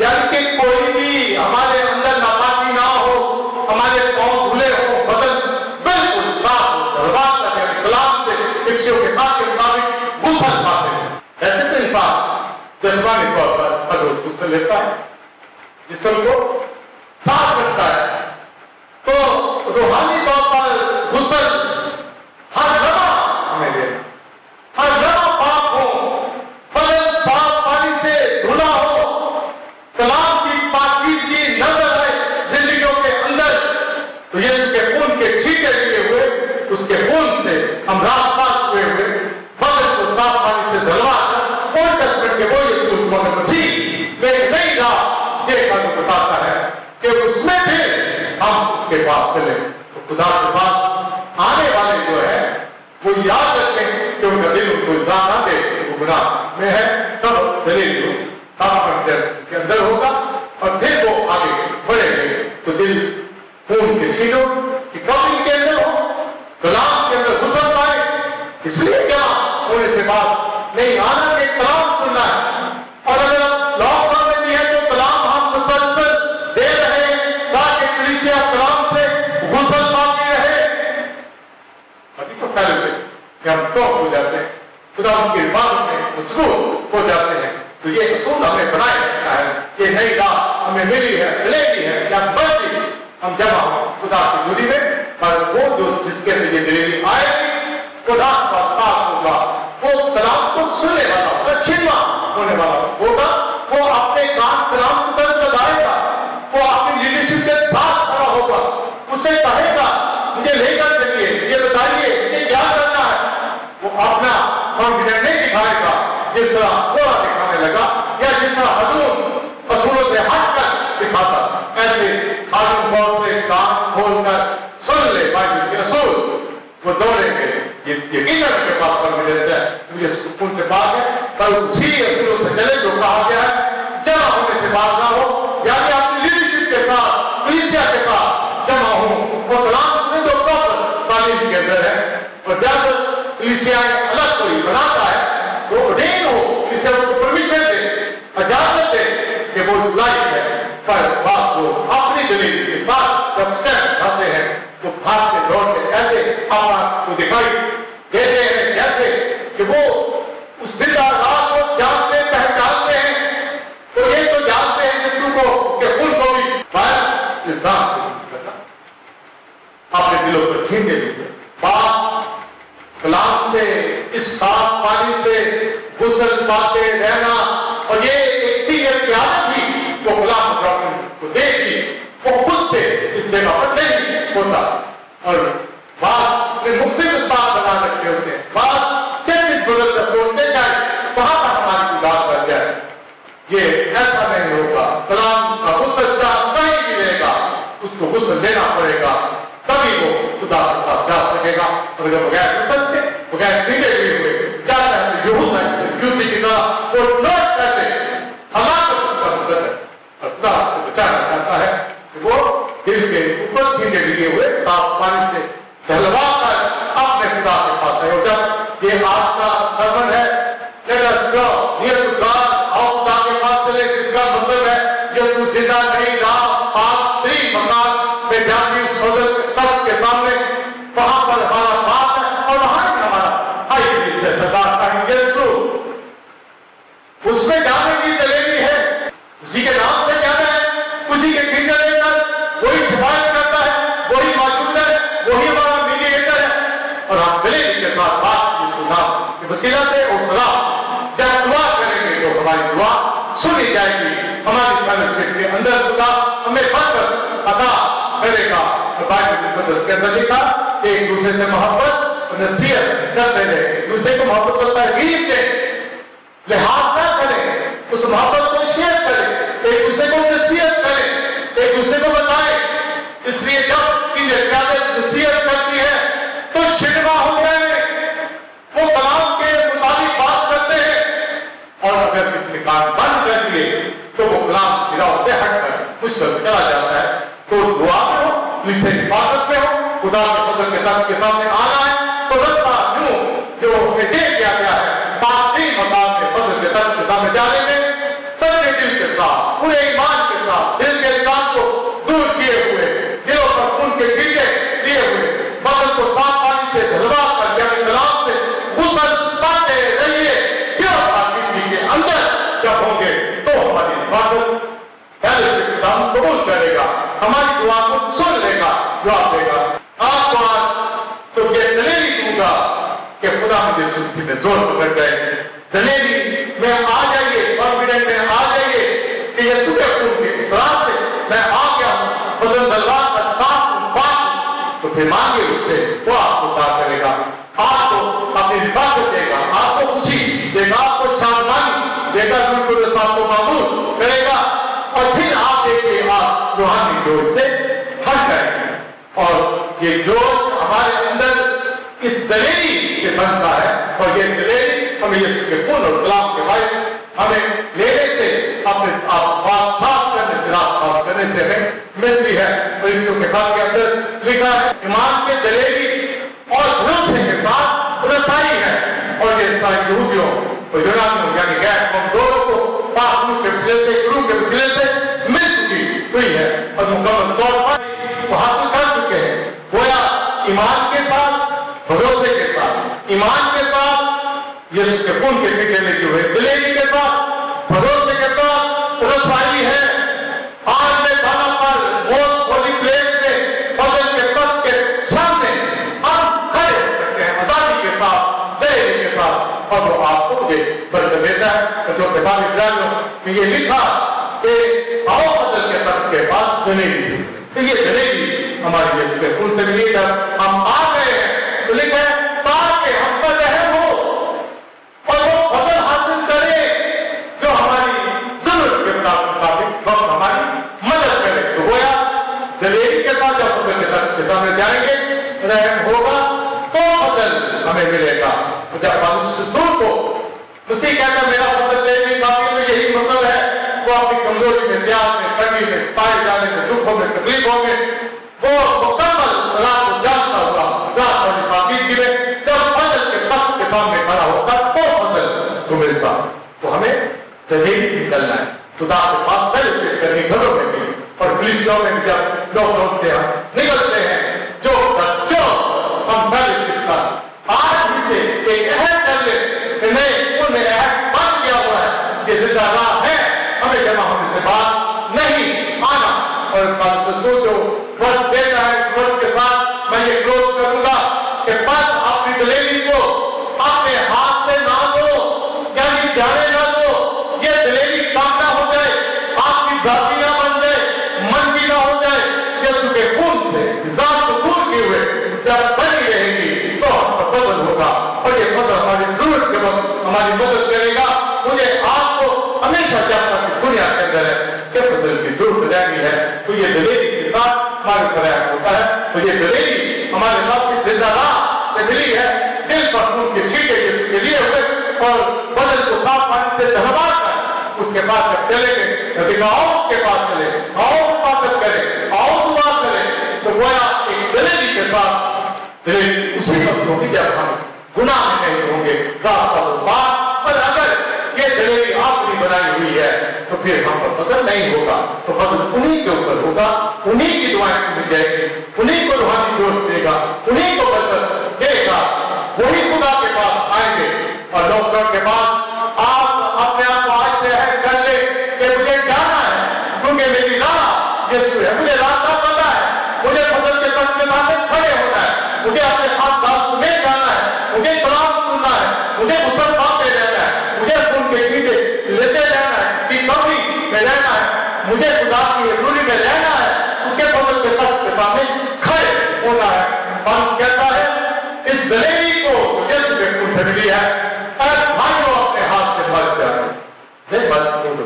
यानी कि कोई भी हमारे अंदर नापाकी ना हो, हमारे पांव धुले हो, बदन बिल्कुल साफ धलवाकर, यानी कलाम से इफ्सियों के साथ के मुताबिक गुस्ल पाते हैं। ऐसे तो इंसान जिस्मानी तौर पर हर रोज गुस्ल लेता है, जिस्म को साफ करता है, तो रूहानी तौर पर गुस्ल हर लम्हा हमें देना, हर लम्हा पाक हो, बदन साफ पानी से धुला हो, कलाम की पाकीज़गी नजर आए जिंदगियों के अंदर। तो यीशु के खून के छींटे लिए हुए, उसके खून से हम रास्ताज हुए हुए, बदन को साफ पानी से धुलवा कर ओल्ड टेस्टमेंट के वो यीशु मसीह में नई राह देखा तो बताता है कि उसमें भी हम उसके पास चले। तो खुदा के पास आने वाले जो है वो याद रखें कि उनका दिल उनको इल्जाम ना दे, वो गुनाह में है, तब दलील के अंदर होगा और फिर वो आगे बढ़ेंगे। तो दिल खून के छीनों की कवरिंग के अंदर हो, कलाम के अंदर घुसल पाए, इसलिए क्या होने से बात नहीं आना कि कलाम सुनना है। और अगर लॉकडाउन में भी है तो कलाम हम मुसलसल दे रहे हैं ताकि कलीसिया कलाम से घुसल पाती रहे। अभी तो पहले से कि हम शौक हो जाते हैं, खुदा उनकी इबादत में मशगूल हो जाते हैं, तो ये असूल हमें बनाए रखना है कि नई राह हमें मिली है, मिलेगी है या बढ़ी, हम जमा हो खुदा की दूरी में। पर वो जो जिसके लिए दिलेरी आएगी खुदा का पाक होगा, वो कलाम को सुनने वाला होगा, शिनवा होने वाला होगा, वो अपने काम कलाम को तरफ लगाएगा, वो अपनी लीडरशिप के साथ खड़ा होगा, उसे कहेगा मुझे लेकर चलिए, ये बताइए ये क्या करना है। वो अपना कॉन्फिडेंस नहीं दिखाएगा जिस तरह थोड़ा दिखाने लगा या जिस तरह हजूर असूलों से हटकर दिखाता, ऐसे खालिद गौर से कान खोलकर सुन ले बाइबल के असूल, वो दौड़ेंगे। ये यकीनन के पास कॉन्फिडेंस है, मुझे सुकून से बात है, पर उसी असूलों से चले जो कहा गया है जमा होने से बात ना हो, यानी अपनी लीडरशिप के साथ, कलीसिया के साथ जमा हो। वो कलाम उसमें जो तालीम के अंदर है, और जब कलीसिया अलग कोई बनाता है वो ऑर्डेन हो, कलीसिया उसको परमिशन दे, इजाजत दे कि वो इस लायक है, पर बात वो अपनी दलील के साथ जब स्टेप उठाते हैं तो भागते दौड़ते ऐसे अपना को दिखाई देते हैं जैसे कि वो उस जिंदा राह को जानते पहचानते हैं। तो ये तो जानते हैं यीशु को, उसके खून को भी, पर इल्जाम करना अपने दिलों पर छीनते हुए बात कलाम से, इस साफ पानी से गुस्ल पाते रहना, और ये एक सीनियर की आदत थी वो गुलाम को देगी, वो खुद से इस जगह पर नहीं होता। और बात में मुख्तलिफ उस्ताद बना रखे होते हैं, बात चेंज बदल कर सोचते जाए वहां पर हमारी बात कर जाए, ये ऐसा नहीं होगा। कलाम का गुस्ल नहीं मिलेगा, उसको गुस्ल लेना पड़ेगा, तभी वो खुदा के पास जा सकेगा। और अगर बगैर गुस्ल के, बगैर सीधे हुए जाता है तो यहूदा युद्ध की तरह वो नोट करते हमारा उसका मुकद्दर है, और खुदा से बचाना चाहता है कि वो दिल के ऊपर छीने लिए हुए साफ पानी से ढलवा कर अपने खुदा के पास आए। और जब ये आज का सर्मन है let us go near to God, आओ खुदा के पास चले, इसका मतलब है यीशु जिंदा नहीं रहा, आप तीन मकान में जाती उस सौदर तब के सामने, वहां पर हमारा बात है और वहां हमारा सरदार का यीशु, उसमें जाने की दलेरी है, उसी के नाम से जाना है, उसी के चिन्ह लेकर वही शिफायत करता है, वही मौजूद है, वही हमारा मीडिएटर है। और हम दलेरी के साथ बात की सुना कि वसीला से और सुना जब दुआ करेंगे तो हमारी दुआ सुनी जाएगी, हमारी फेलोशिप के अंदर खुदा हमें बरकत अता करेगा। बाइबल मुकद्दस के अंदर लिखा एक दूसरे से मोहब्बत नसीहत करते रहे, एक दूसरे को मोहब्बत को तरगीब दे, लिहाज ना करें, उस मोहब्बत को शेयर करें, एक दूसरे को नसीहत करें, एक दूसरे को बताएं। इसलिए जब सीनियर क्यादत नसीहत करती है तो शिकवा हो जाए, वो कलाम के मुताबिक बात करते हैं, और अगर किसी ने कान बंद कर दिए तो वो कलाम की राह से हटकर मुश्किल चला जाता है। तो दुआ में हो, हिफाजत में हो, खुदा के फजल के तख्त के सामने आना है तो रास्ता यूं जो हमें दे दिया गया है, बाकी मकाम के फजल के तख्त के सामने जाने में सच्चे दिल के साथ, पूरे ईमान के साथ, दिल के इंसान को दूर किए हुए, दिलों पर उनके छींटे लिए हुए, बदल को साफ पानी से धलवा कर यानी कलाम से गुस्ल पाते रहिए। क्या किसी के अंदर जब होंगे तो हमारी हिफाजत कबूल करेगा, हमारी दुआ को सुन लेगा, जवाब देगा। आपको आज तो ये दलेरी दूंगा कि खुदा मुझे सुनती में जोर पकड़ गए, दलेरी में आ जाइए, कॉन्फिडेंट में आ जाइए कि यीशु के खून की उस रात से मैं आ गया हूं, बदन दलवार का साफ बात, तो फिर मांगिए उससे, वो आपको प्यार करेगा, आपको अपनी हिफाजत देगा, आपको खुशी देगा, आपको शांति देगा, बिल्कुल आपको मामूल करेगा, और फिर आप देखिए आप रूहानी जोश से हट जाएंगे। और ये जोश हमारे अंदर इस दलेरी से बनता है, और ये दलेरी हमें यीशु के खून और कलाम के बायस हमें लेने से, अपने आप बात साफ करने से, रात साफ करने से हमें मिलती है। और यीशु के खान के अंदर लिखा है ईमान से दलेरी और भरोसे के साथ रसाई है, और ये सारे यहूदियों और यूनानियों यानी गैर कौम दोनों को पाक रूह के वसीले से, गुरु के वसीले से मिल चुकी हुई है, और मुकम्मल तौर पर वो हासिल कर चुके हैं। गोया ईमान के साथ, भरोसे के साथ, ईमान के साथ, यीशु के खून के छींटे लेते हुए दलेरी के साथ, कि ये लिखा कि आओ फजल के तख्त के पास जलेबी से, तो ये जलेबी हमारी यीशु के खून से मिली। जब हम आ गए हैं तो लिखा है ताकि हम पर रहम हो और वो फजल हासिल करे जो हमारी जरूरत के मुताबिक हमारी मदद करे। तो गोया जलेबी के साथ जब फजल के तख्त के सामने जाएंगे, रहम होगा तो फजल हमें मिलेगा। जब रसूल को उसी कहता मेरा फजल लेने काफी, तो यही मतलब है वो अपनी कमजोरी में, त्याग में, कमी में, सताए जाने में, दुखों में, तकलीफों में वो मुकम्मल सलाह को जानता हुआ रात वाली पाकीज़गी में जब फजल के तख्त के सामने खड़ा होता तो फजल उसको मिलता। तो हमें तजहीज़ से चलना है, खुदा के पास फेलोशिप करनी घरों में भी और कलीसियाओं में भी। जब लॉकडाउन से हम निकलते हैं जो हम फेलोशिप का आज ही से एक अहद कर ले कि नहीं, उनमें अहद बन गया हुआ है, ये जिंदा राह है, हमें जमा होने से बात नहीं आना। और रसूल जो वर्ष देता है, इस वर्ष के साथ मैं ये क्लोज करूंगा कि बस अपनी दलेरी को अपने हाथ से ना दो, यानी जाने ना दो, ये दलेरी काम ना हो जाए, आपकी जाति ना बन जाए, मन भी ना हो जाए। यीशु के खून से जात को दूर किए हुए जब बनी रहेगी तो हमका फजल होगा और ये फजल हमारी जरूरत के वक्त हमारी मदद करेगा। मुझे आपको हमेशा जब तक इस दुनिया के अंदर है इसके फजल की जरूरत रहनी है, तो ये दलेरी के साथ हमारे ऊपर होता है। तो ये दलेरी हमारे पास जिंदा राह से मिली है, दिल पर खून के छींटे के लिए हुए और बदन को साफ पानी से दहवा कर उसके पास जब चलेंगे, आओ उसके पास चले, आओ इबादत करें, आओ दुआ करें, तो गोया एक दलेरी के साथ दलेरी उसी वक्त होगी जब हम गुनाह में नहीं होंगे रास्ता तो बात। पर अगर ये दलेरी आपने बनाई हुई है तो फिर हम पर फजल नहीं होगा, तो फजल उन्हीं के ऊपर होगा, उन्हीं की दुआएं सुनी जाएगी, उन्हीं को रूहानी जोश देगा, उन्हीं को बरकत देगा, वही खुदा के पास आएंगे। और लॉकडाउन के बाद आप अपने आप को आज से अहद कर ले कि मुझे जाना है, क्योंकि मेरी राह यीशु है, मुझे रास्ता पता है, मुझे फजल के तख्त के सामने खड़े होना है, मुझे अपने खानदान समेत जाना है, मुझे कलाम सुनना है, मुझे मुसल पाते रहना है, मुझे खून के छींटे लेते रहना है, इसकी कमी में रहना है, मुझे खुदा की हजूरी में रहना है, उसके फजल के तख्त के सामने खड़े होना है। पौलुस कहता है इस दलेरी को यीशु के खून से मिली है, अगर भाइयों अपने हाथ से भर जाए नहीं बच खोलो,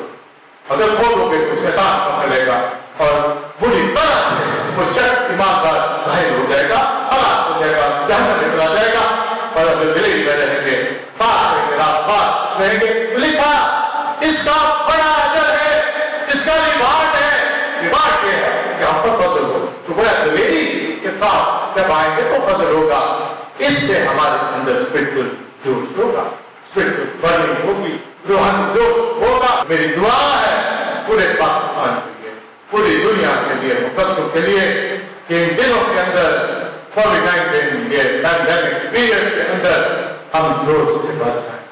अगर खोलोगे तो शैतान पकड़ेगा और बुरी तरह से वो शख्स ईमानदार घायल हो जाएगा, हलाक हो जाएगा, जहन्नम में चला जाएगा। और अगर दलेरी में रहेंगे, बात रहेंगे, रात बात रहेंगे, लिखा इसका बड़ा अजर है, इसका रिवार्ड है। रिवार्ड ये है कि हम पर फजल हो, तो वो दलेरी के साथ जब आएंगे तो फजल होगा, इससे हमारे अंदर स्पिरिचुअल जोश होगा, स्पिरिचुअल बर्निंग होगी, रूहानी जोश होगा। मेरी दुआ है पूरे पाकिस्तान के लिए, पूरी दुनिया के लिए, मुकद्दस के लिए कि इन दिनों के अंदर कोविड-19 के पैंडेमिक पीरियड के अंदर हम जोश से बच जाएं,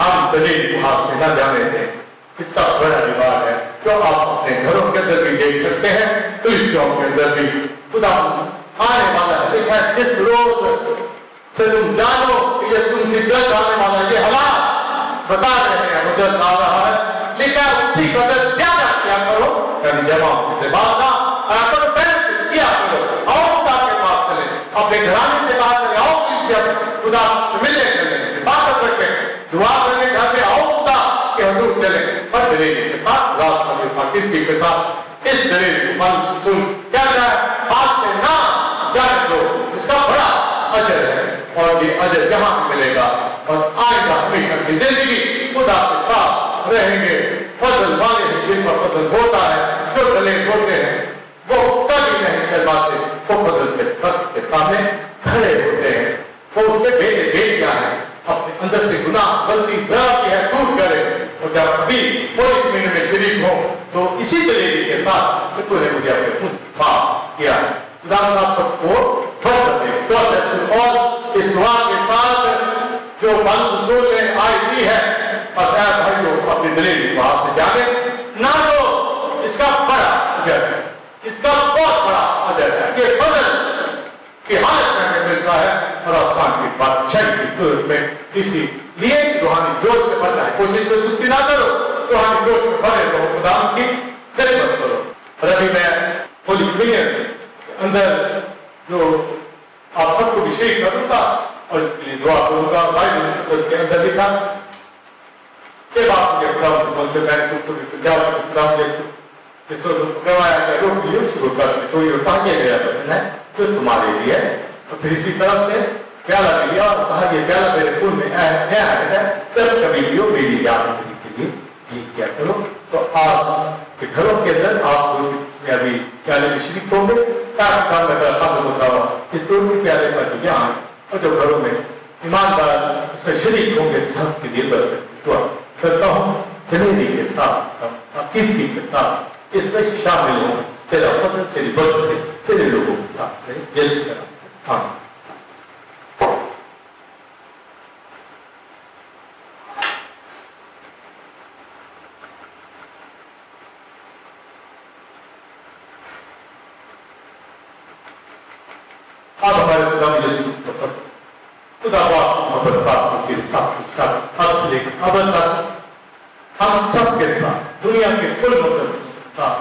हम दलील हाथ से न जाने दें। इसका बड़ा रिवाज है जो आप अपने घरों के अंदर भी देख सकते हैं, कलीसियाओं के अंदर भी खुदा आने वाला है। देखा जिस रोज से तुम जानो कि ये तुमसे जल्द आने वाला है, ये हालात बता रहे हैं, वो जल्द आ रहा है, लेकिन उसी कदर ज्यादा क्या करो, कभी जमाओ से बात ना किया करो, आओ खुदा के पास चले, अपने घराने से बात करें, आओ कलीसिया खुदा से मिलने चले, बात करके दुआ करने घर में आओ खुदा के हुजूर चले। पर दलेरी के साथ रास्ता के पाकिस्तान के साथ इस दलेरी को मालूम सुन क्या है, आज से ना जान लो, इसका बड़ा अजर है और ये अजर यहाँ मिलेगा और आएगा हमेशा की जिंदगी खुदा के साथ रहेंगे। फजल वाले हैं जिन पर फजल होता है, जो गले होते हैं वो कभी नहीं शर्माते, वो फजल के तख्त के सामने खड़े होते हैं, वो उसके बेटियां हैं, अपने अंदर से गुनाह गलती जरा की है दूर करे। और जब अभी कोई महीने में शरीक हो तो इसी दलेरी के साथ तो तूने मुझे अपने खुद माफ किया है। खुदा आप सबको फर्क दे और इस दुआ के साथ जो रसूल ने आज दी है, बस भाई जो अपनी दलेरी को हाथ से जाने ना तो इसका बड़ा अजर है, इसका बहुत बड़ा अजर है। ये फजल की हालत में मिलता है और आसमान की बादशाही की सूरत में। इसीलिए रूहानी जोश से बढ़ना है, कोशिश में सुस्ती ना करो, रूहानी जोश में भरे रहो, खुदा की खिदमत करो। और अभी मैं होली कम्युनियन के अंदर जो आप सबको भी शेयर करूंगा और इसके लिए दुआ करूंगा। बाइबल के अंदर लिखा कि बाप मुझे खुदा से पहुंचे, मैंने तुमको भी क्या खुदा करवाया रोक लियो शुरू कर तो ये कहा गया है जो तुम्हारे लिए। और फिर इसी तरफ से प्याला लिया और कहा ये प्याला मेरे खून में नया है, तब कभी लियो मेरी याद के लिए ये क्या करो। तो आप घरों के अंदर आप अभी प्याले में शरीक होंगे, इस प्याले का ज्ञान और जो घरों में ईमानदार उसमें शरीक होंगे सब के लिए दुआ करता हूँ दिलेरी के साथ, किसी के साथ इसमें शामिल हो। तेरा फसल तेरी बरकत तेरे लोगों के साथ जैसे तरह। हाँ आप हमारे खुदा यीशु मसीह का खुदा बाप मोहब्बत बाप के साथ अब से लेकर अब तक हम सब के साथ दुनिया के कुल मुकद्दस के साथ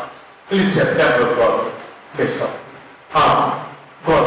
कलीसिया टेम्पल गॉड के साथ। हाँ गॉड